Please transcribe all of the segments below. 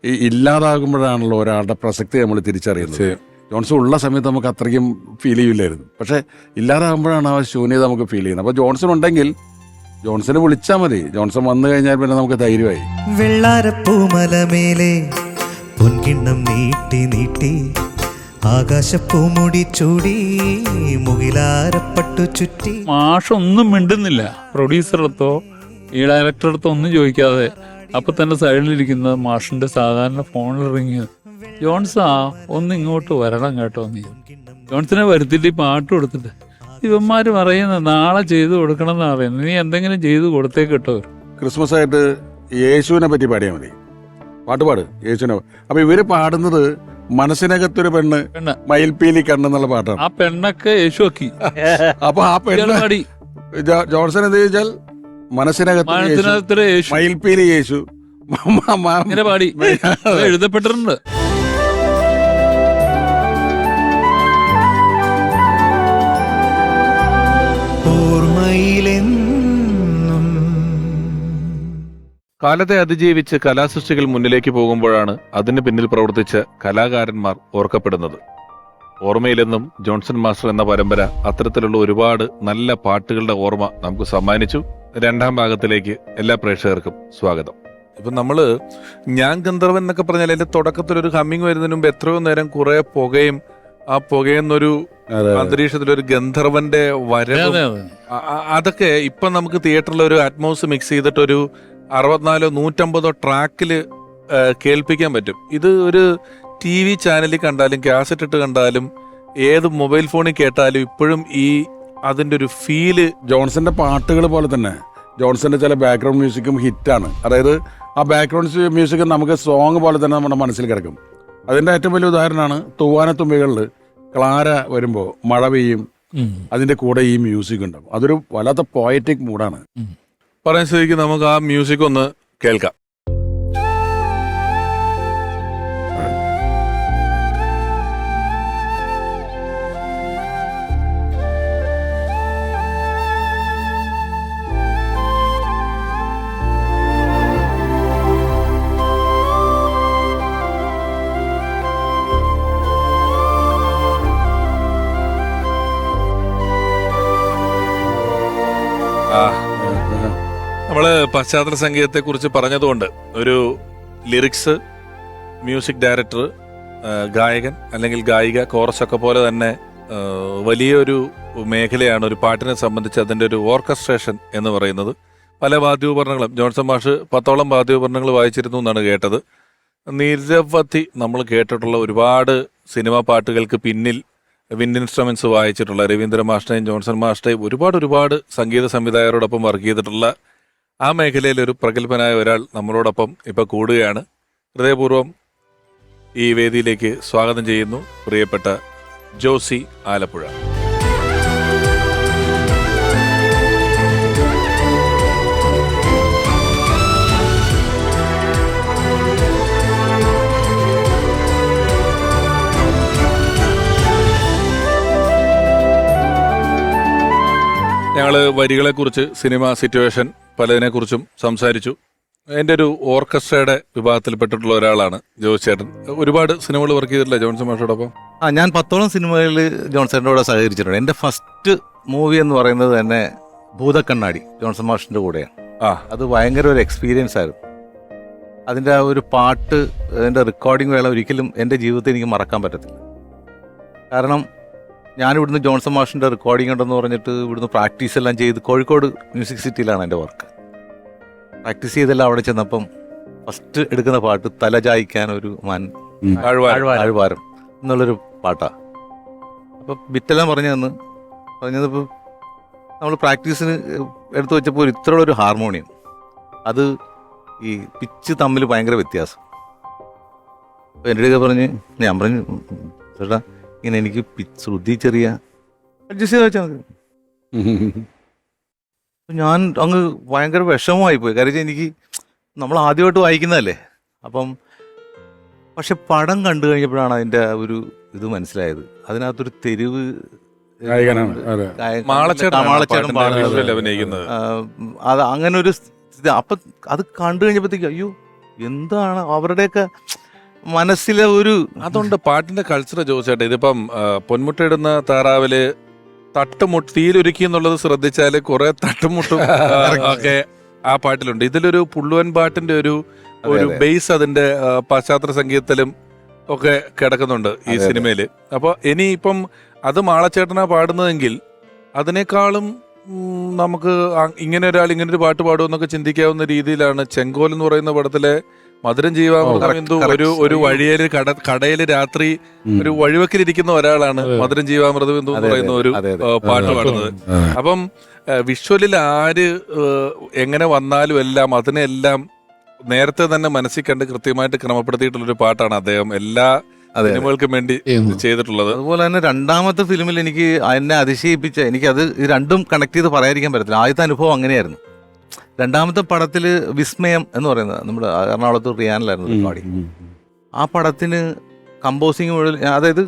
ഈ ഇല്ലാതാകുമ്പോഴാണല്ലോ ഒരാളുടെ പ്രസക്തി നമ്മൾ തിരിച്ചറിയുന്നത്. ജോൺസൺ ഉള്ള സമയത്ത് നമുക്ക് അത്രയ്ക്കും ഫീൽ ചെയ്യില്ലായിരുന്നു, പക്ഷെ ഇല്ലാതാകുമ്പോഴാണ് ആ ശൂന്യത നമുക്ക് ഫീൽ ചെയ്യുന്നത്. അപ്പോൾ ജോൺസൺ ഉണ്ടെങ്കിൽ ജോൺസനെ വിളിച്ചാൽ മതി, ജോൺസൺ വന്നു കഴിഞ്ഞാൽ പിന്നെ നമുക്ക് ധൈര്യമായി. വെള്ളാരപ്പൂമലമേലെ പൊൻകിണ്ണം നീട്ടി നീട്ടി ആകാശപ്പൂമുടി ചൂടി മുകിലാരപ്പട്ടു ചുറ്റി. മാഷൊന്നും മിണ്ടുന്നില്ല, പ്രൊഡ്യൂസറെടുത്തോ ഈ ഡയറക്ടറെടുത്തോ ഒന്നും ചോദിക്കാതെ അപ്പൊ തന്നെ സൈഡിലിരിക്കുന്ന മാഷിന്റെ സാധാരണ ഫോണിൽ റിങ്, ജോൺസാ ഒന്ന് ഇങ്ങോട്ട് വരണം കേട്ടോ. നീ ജോൺസനെ വരുത്തിട്ട് ഈ പാട്ട് കൊടുത്തിട്ട് ഇവന്മാര് പറയുന്നത് നാളെ ചെയ്തു കൊടുക്കണം എന്നാ പറയുന്നത്, നീ എന്തെങ്കിലും ചെയ്തു കൊടുത്തേക്ക് കേട്ടോ. ക്രിസ്മസ് ആയിട്ട് യേശുവിനെ പറ്റി പാടിയാൽ മതി, പാട്ട് യേശുവിനെ. അപ്പൊ ഇവര് പാടുന്നത് മനസ്സിനകത്തൊരു പെണ്ണ് മയിൽപീലി കണ്ണെന്നുള്ള പാട്ടാണ്. ആ പെണ്ണൊക്കെ യേശു ആക്കി. അപ്പൊ ആ പെണ്ണ് ജോൺസൺ എന്ത് ചോദിച്ചാൽ മനസ്സിനകത്ത് മയിൽപീലി യേശു ഇങ്ങനെ പാടി എഴുതപ്പെട്ടിട്ടുണ്ട്. കാലത്തെ അതിജീവിച്ച് കലാസൃഷ്ടികൾ മുന്നിലേക്ക് പോകുമ്പോഴാണ് അതിന് പിന്നിൽ പ്രവർത്തിച്ച കലാകാരന്മാർ ഓർക്കപ്പെടുന്നത്. ഓർമ്മയിലെന്നും ജോൺസൺ മാസ്റ്റർ എന്ന പരമ്പര അത്തരത്തിലുള്ള ഒരുപാട് നല്ല പാട്ടുകളുടെ ഓർമ്മ നമുക്ക് സമ്മാനിച്ചു. രണ്ടാം ഭാഗത്തിലേക്ക് എല്ലാ പ്രേക്ഷകർക്കും സ്വാഗതം. ഇപ്പൊ നമ്മള് ഞാൻ ഗന്ധർവൻ എന്നൊക്കെ പറഞ്ഞാൽ അതിന്റെ തുടക്കത്തിലൊരു ഹമ്മിങ് വരുന്നതിന് മുമ്പ് എത്രയോ നേരം കുറെ പുകയും, ആ പുകയെന്നൊരു അന്തരീക്ഷത്തിലൊരു ഗന്ധർവന്റെ വരവ്, അതൊക്കെ ഇപ്പൊ നമുക്ക് തിയേറ്ററിൽ ഒരു അറ്റ്മോസ് മിക്സ് ചെയ്തിട്ടൊരു 64 150 ട്രാക്കില് കേൾപ്പിക്കാൻ പറ്റും. ഇത് ഒരു TV ചാനലിൽ കണ്ടാലും കാസറ്റ് ഇട്ട് കണ്ടാലും ഏത് മൊബൈൽ ഫോണിൽ കേട്ടാലും ഇപ്പോഴും ഈ അതിന്റെ ഒരു ഫീല്. ജോൺസന്റെ പാട്ടുകൾ പോലെ തന്നെ ജോൺസന്റെ ചില ബാക്ക്ഗ്രൗണ്ട് മ്യൂസിക്കും ഹിറ്റാണ്. അതായത് ആ ബാക്ക്ഗ്രൗണ്ട് മ്യൂസിക് നമുക്ക് സോങ് പോലെ തന്നെ നമ്മുടെ മനസ്സിൽ കിടക്കും. അതിന്റെ ഏറ്റവും വലിയ ഉദാഹരണമാണ് തൂവാനത്തുമ്പികളിൽ ക്ലാര വരുമ്പോ മഴ പെയ്യും, അതിന്റെ കൂടെ ഈ മ്യൂസിക് ഉണ്ടാവും. അതൊരു വല്ലാത്ത പോയറ്റിക് മൂഡാണ്. പറയാൻ സ്ഥിതിക്ക് നമുക്ക് ആ മ്യൂസിക് ഒന്ന് കേൾക്കാം. നമ്മള് പശ്ചാത്തല സംഗീതത്തെ കുറിച്ച് പറഞ്ഞതുകൊണ്ട് ഒരു ലിറിക്സ്, മ്യൂസിക് ഡയറക്ടർ, ഗായകൻ അല്ലെങ്കിൽ ഗായിക, കോറസ് ഒക്കെ പോലെ തന്നെ വലിയൊരു മേഖലയാണ് ഒരു പാട്ടിനെ സംബന്ധിച്ച് അതിൻ്റെ ഒരു ഓർക്കസ്ട്രേഷൻ എന്ന് പറയുന്നത്. പല വാദ്യോപകരണങ്ങളും ജോൺസൺ മാഷ് 10ഓളം വാദ്യോപകരണങ്ങൾ വായിച്ചിരുന്നു എന്നാണ് കേട്ടത്. നിരവധി നമ്മൾ കേട്ടിട്ടുള്ള ഒരുപാട് സിനിമാ പാട്ടുകൾക്ക് പിന്നിൽ വിൻഡ് ഇൻസ്ട്രുമെന്റ്സ് വായിച്ചിട്ടുള്ള രവീന്ദ്ര മാഷിനെയും ജോൺസൺ മാഷിനെയും ഒരുപാട് സംഗീത സംവിധായകരോടൊപ്പം വർക്ക് ചെയ്തിട്ടുള്ള ആ മേഖലയിൽ ഒരു പ്രഗത്ഭനായ ഒരാൾ നമ്മളോടൊപ്പം ഇപ്പൊ കൂടുകയാണ്. ഹൃദയപൂർവ്വം ഈ വേദിയിലേക്ക് സ്വാഗതം ചെയ്യുന്നു പ്രിയപ്പെട്ട ജോസി ആലപ്പുഴ. ഞങ്ങള് വരികളെക്കുറിച്ച്, സിനിമ സിറ്റുവേഷൻ പലതിനെക്കുറിച്ചും സംസാരിച്ചു. എൻ്റെ ഒരു ഓർക്കസ്ട്രയുടെ വിഭാഗത്തിൽപ്പെട്ടിട്ടുള്ള ഒരാളാണ് ജോസ് ചേട്ടൻ. ഒരുപാട് സിനിമകൾ വർക്ക് ചെയ്തിട്ടില്ല ജോൺസൺ മാഷോടൊപ്പം? ഞാൻ 10ഓളം സിനിമകളിൽ ജോൺസന്റെ കൂടെ സഹകരിച്ചിട്ടുണ്ട്. എൻ്റെ ഫസ്റ്റ് മൂവി എന്ന് പറയുന്നത് തന്നെ ഭൂതക്കണ്ണാടി ജോൺസൺ മാഷിന്റെ കൂടെയാണ്. അത് ഭയങ്കര ഒരു എക്സ്പീരിയൻസ് ആയിരുന്നു. അതിൻ്റെ ആ ഒരു പാട്ട്, അതിൻ്റെ റെക്കോർഡിംഗ് വേള ഒരിക്കലും എൻ്റെ ജീവിതത്തിൽ എനിക്ക് മറക്കാൻ പറ്റത്തില്ല. കാരണം ഞാനിവിടുന്ന് ജോൺസൺ മാഷിൻ്റെ റെക്കോർഡിംഗ് ഉണ്ടെന്ന് പറഞ്ഞിട്ട് ഇവിടുന്ന് പ്രാക്ടീസ് എല്ലാം ചെയ്ത് കോഴിക്കോട് മ്യൂസിക് സിറ്റിയിലാണ് എൻ്റെ വർക്ക്. പ്രാക്ടീസ് ചെയ്തെല്ലാം അവിടെ ചെന്നപ്പം ഫസ്റ്റ് എടുക്കുന്ന പാട്ട് തലചായ്ക്കാൻ ഒരു ആഴ്വാരം എന്നുള്ളൊരു പാട്ടാണ്. അപ്പം ബിറ്റെല്ലാം പറഞ്ഞതിപ്പോൾ നമ്മൾ പ്രാക്ടീസിന് എടുത്തു വെച്ചപ്പോൾ ഇത്രയുള്ളൊരു ഹാർമോണിയം, അത് ഈ പിച്ച് തമ്മിൽ ഭയങ്കര വ്യത്യാസം. അപ്പോൾ എൻ്റെ അടുക്ക ഞാൻ പറഞ്ഞു ചേട്ടാ ഇങ്ങനെ എനിക്ക് ശ്രുതി ചെറിയ അഡ്ജസ്റ്റ് ചെയ്ത് വെച്ചാൽ മതി. ഞാൻ അങ്ങ് ഭയങ്കര വിഷമമായി പോയി. കാര്യം എനിക്ക് നമ്മൾ ആദ്യമായിട്ട് വായിക്കുന്നതല്ലേ. അപ്പം പക്ഷെ പടം കണ്ടു കഴിഞ്ഞപ്പോഴാണ് അതിൻ്റെ ഒരു ഇത് മനസ്സിലായത്. അതിനകത്തൊരു തെരുവ് മാളച്ചേട്ടൻ പാടുന്നത്, അത് അങ്ങനെ ഒരു അപ്പം അത് കണ്ടു കഴിഞ്ഞപ്പോഴത്തേക്ക് അയ്യോ എന്താണ് അവരുടെയൊക്കെ മനസ്സിലെ ഒരു അതുകൊണ്ട് പാട്ടിന്റെ കൾച്ചർ ജോസേട്ടാ. ഇതിപ്പം പൊന്മുട്ടയിടുന്ന താറാവില് തട്ടുമുട്ട് തീയിലൊരുക്കി എന്നുള്ളത് ശ്രദ്ധിച്ചാല് കുറെ തട്ടുമുട്ടും ഒക്കെ ആ പാട്ടിലുണ്ട്. ഇതിലൊരു പുള്ളുവൻ പാട്ടിന്റെ ഒരു ബേസ് അതിന്റെ പാശ്ചാത്യ സംഗീതത്തിലും ഒക്കെ കിടക്കുന്നുണ്ട് ഈ സിനിമയില്. അപ്പൊ ഇനി ഇപ്പം അത് മാളച്ചേട്ടനാ പാടുന്നതെങ്കിൽ അതിനേക്കാളും നമുക്ക് ഇങ്ങനെ ഒരാൾ ഇങ്ങനെ ഒരു പാട്ട് പാടുമെന്നൊക്കെ ചിന്തിക്കാവുന്ന രീതിയിലാണ് ചെങ്കോൽ എന്ന് പറയുന്ന പടത്തിലെ മധുരം ജീവാമൃതം ബിന്ദു ഒരു വഴിയേല് കടയില് രാത്രി ഒരു വഴിവെക്കിലിരിക്കുന്ന ഒരാളാണ് മധുരം ജീവാമൃത ബിന്ദു എന്ന് പറയുന്ന ഒരു പാട്ട് പാടുന്നത്. അപ്പം വിഷ്വലിൽ ആര് എങ്ങനെ വന്നാലും എല്ലാം അതിനെല്ലാം നേരത്തെ തന്നെ മനസ്സിൽ കണ്ട് കൃത്യമായിട്ട് ക്രമപ്പെടുത്തിയിട്ടുള്ളൊരു പാട്ടാണ് അദ്ദേഹം എല്ലാ സിനിമകൾക്കും വേണ്ടി ചെയ്തിട്ടുള്ളത്. അതുപോലെ തന്നെ രണ്ടാമത്തെ ഫിലിമിൽ എനിക്ക് എന്നെ അതിശയിപ്പിച്ച, എനിക്കത് രണ്ടും കണക്ട് ചെയ്ത് പറയാതിരിക്കാൻ പറ്റത്തില്ല. ആദ്യത്തെ അനുഭവം അങ്ങനെയായിരുന്നു. രണ്ടാമത്തെ പടത്തില് വിസ്മയം എന്ന് പറയുന്നത് നമ്മുടെ എറണാകുളത്ത് റിയാനിലായിരുന്നു പാടി. ആ പടത്തിന് കമ്പോസിങ് മുഴുവൻ, അതായത്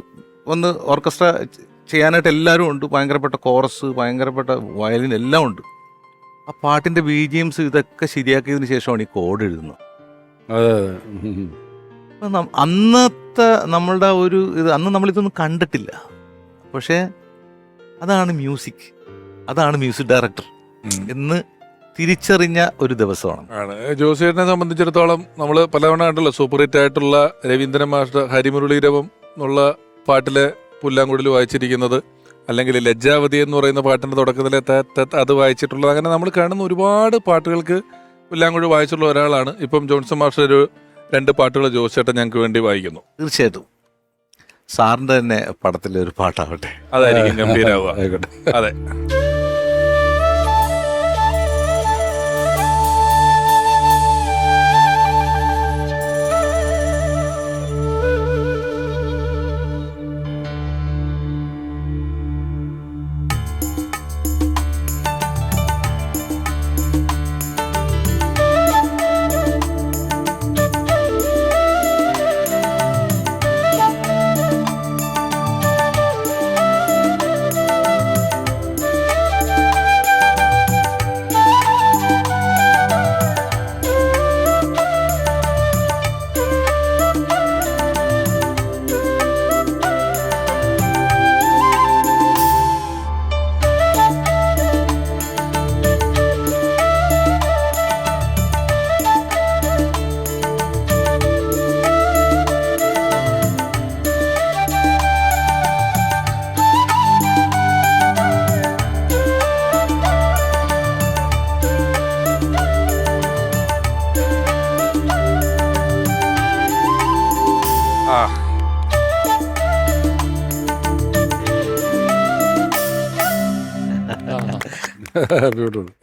ഒന്ന് ഓർക്കസ്ട്ര ചെയ്യാനായിട്ട് എല്ലാവരും ഉണ്ട്, ഭയങ്കരപ്പെട്ട കോറസ്, ഭയങ്കരപ്പെട്ട വയലിൻ എല്ലാം ഉണ്ട്. ആ പാട്ടിന്റെ BGMs ഇതൊക്കെ ശരിയാക്കിയതിന് ശേഷമാണ് ഈ കോഡ് എഴുതുന്നത്. അന്നത്തെ നമ്മളുടെ ഒരു ഇത്, അന്ന് നമ്മളിതൊന്നും കണ്ടിട്ടില്ല. പക്ഷേ അതാണ് മ്യൂസിക്, അതാണ് മ്യൂസിക് ഡയറക്ടർ എന്ന് തിരിച്ചറിഞ്ഞ ഒരു ദിവസമാണ്. ജോസേട്ടനെ സംബന്ധിച്ചിടത്തോളം നമ്മൾ പലവണ കണ്ടല്ലോ സൂപ്പർ ഹിറ്റ് ആയിട്ടുള്ള രവീന്ദ്രൻ മാസ്റ്റർ ഹരിമുരളീരവം എന്നുള്ള പാട്ടിലെ പുല്ലാങ്കുഴൽ വായിച്ചിരിക്കുന്നത്, അല്ലെങ്കിൽ ലജ്ജാവതി എന്ന് പറയുന്ന പാട്ടിന്റെ തുടക്കത്തിലെ അത് വായിച്ചിട്ടുള്ളത്. അങ്ങനെ നമ്മൾ കാണുന്ന ഒരുപാട് പാട്ടുകൾക്ക് പുല്ലാങ്കുഴൽ വായിച്ചിട്ടുള്ള ഒരാളാണ്. ഇപ്പം ജോൺസൺ മാസ്റ്റർ ഒരു 2 പാട്ടുകൾ ജോസേട്ടൻ ഞങ്ങൾക്ക് വേണ്ടി വായിക്കുന്നു. തീർച്ചയായിട്ടും സാറിന്റെ തന്നെ പടത്തിലെ ഒരു പാട്ടാവട്ടെ, അതായിരിക്കും ഗംഭീരാവുക. അതെ.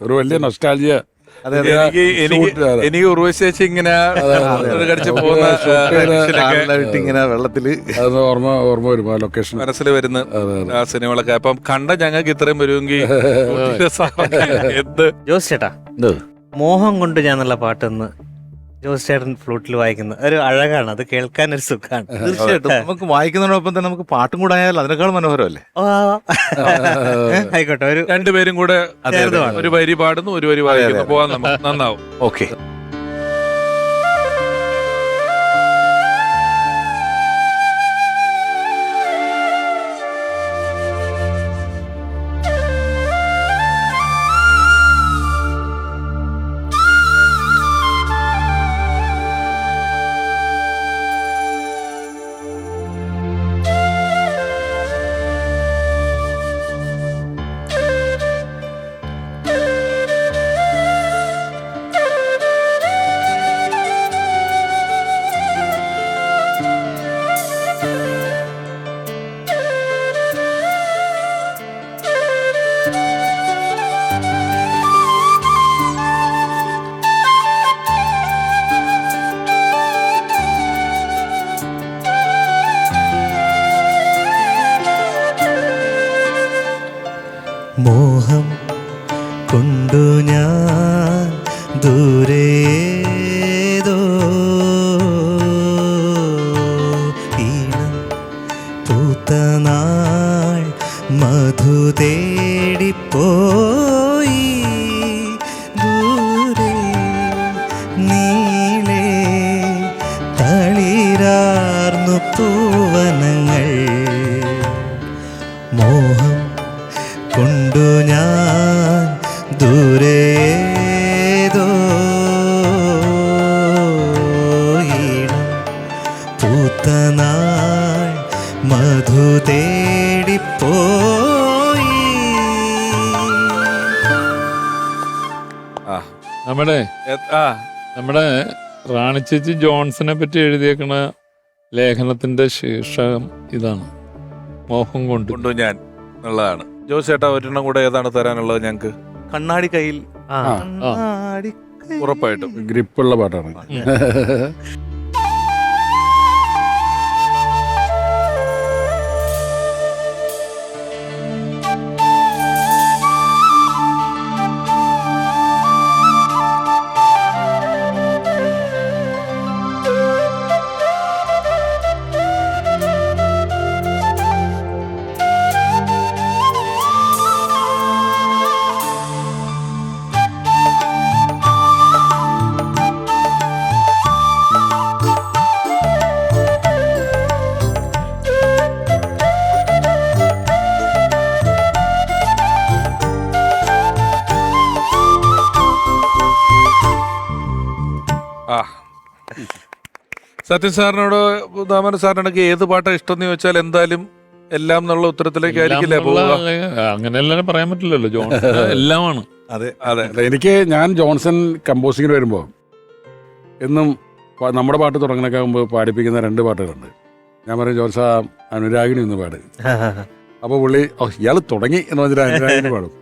ഒരു വലിയ നൊസ്റ്റാൾജിയ. എനിക്ക് ഉർവശേഷി ഇങ്ങനെ കടിച്ചു പോകുന്ന ഇങ്ങനെ വെള്ളത്തില് ഓർമ്മ വരും ആ ലൊക്കേഷൻ മനസ്സിൽ വരുന്ന ആ സിനിമകളൊക്കെ. അപ്പം കണ്ട ഞങ്ങൾക്ക് ഇത്രയും വരുമെങ്കിൽ എന്ത്. ജോസ് ചേട്ടാ, മോഹം കൊണ്ട് ഞാൻ എന്നുള്ള പാട്ടെന്ന് ജോസ് ചേട്ടൻ ഫ്ലൂട്ടിൽ വായിക്കുന്ന ഒരു അഴകാണ്, അത് കേൾക്കാൻ ഒരു സുഖമാണ്. തീർച്ചയായിട്ടും നമുക്ക് വായിക്കുന്നതിനോടൊപ്പം തന്നെ നമുക്ക് പാട്ടും കൂടെ ആയാൽ അതിനേക്കാൾ മനോഹരമല്ലേ? ആയിക്കോട്ടെ, ഒരു രണ്ടുപേരും കൂടെ ഒരു വരി പാടുന്നു, ഒരു വരി വായിക്കുന്നു, പോവാൻ നമുക്ക് നന്നാവും. ഓക്കെ. തൂവനങ്ങൾ മോഹം കൊണ്ടു ഞാൻ ദൂരേതോ ഈണം പൂത്ത നാൾ മധു തേടിപ്പോയി. നമ്മുടെ നമ്മുടെ റാണി ചേച്ചി ജോൺസനെ പറ്റി എഴുതിയേക്കണ ലേഖനത്തിന്റെ ശീർഷകം ഇതാണ്, മോഹം കൊണ്ട്. കൊണ്ടു ഞാൻ എന്നുള്ളതാണ്. ജോസ് ചേട്ടാ ഒരെണ്ണം കൂടെ ഏതാണ് തരാനുള്ളത് ഞങ്ങക്ക്? കണ്ണാടി കയ്യിൽ. കണ്ണാടി ഉറപ്പായിട്ടും ഗ്രിപ്പുള്ള പാട്ടാണ്. സത്യൻ സാറിനോട് ദാമന സാറിനൊക്കെ ഏത് പാട്ടാ ഇഷ്ടം എന്ന് ചോദിച്ചാൽ എന്തായാലും എല്ലാം എന്നുള്ള ഉത്തരത്തിലേക്ക് ആയിരിക്കില്ലേ പോവുക? അങ്ങനെയല്ല പറയാൻ പറ്റില്ലല്ലോ, ജോൺസൺ എല്ലാമാണ്. അതെ. അതെ. എനിക്ക് ഞാൻ ജോൺസൺ കമ്പോസിങ്ങിന് വരുമ്പോൾ എന്നും നമ്മുടെ പാട്ട് തുടങ്ങണൊക്കെ ആകുമ്പോൾ പാടിപ്പിക്കുന്ന 2 പാട്ടുകളുണ്ട്. ഞാൻ പറയും ജോൺസ അനുരാഗിണി ഒന്ന് പാട്. അപ്പോൾ പുള്ളി ഇയാൾ തുടങ്ങി എന്ന് പറഞ്ഞിട്ട് അനുരാഗിണി പാടും.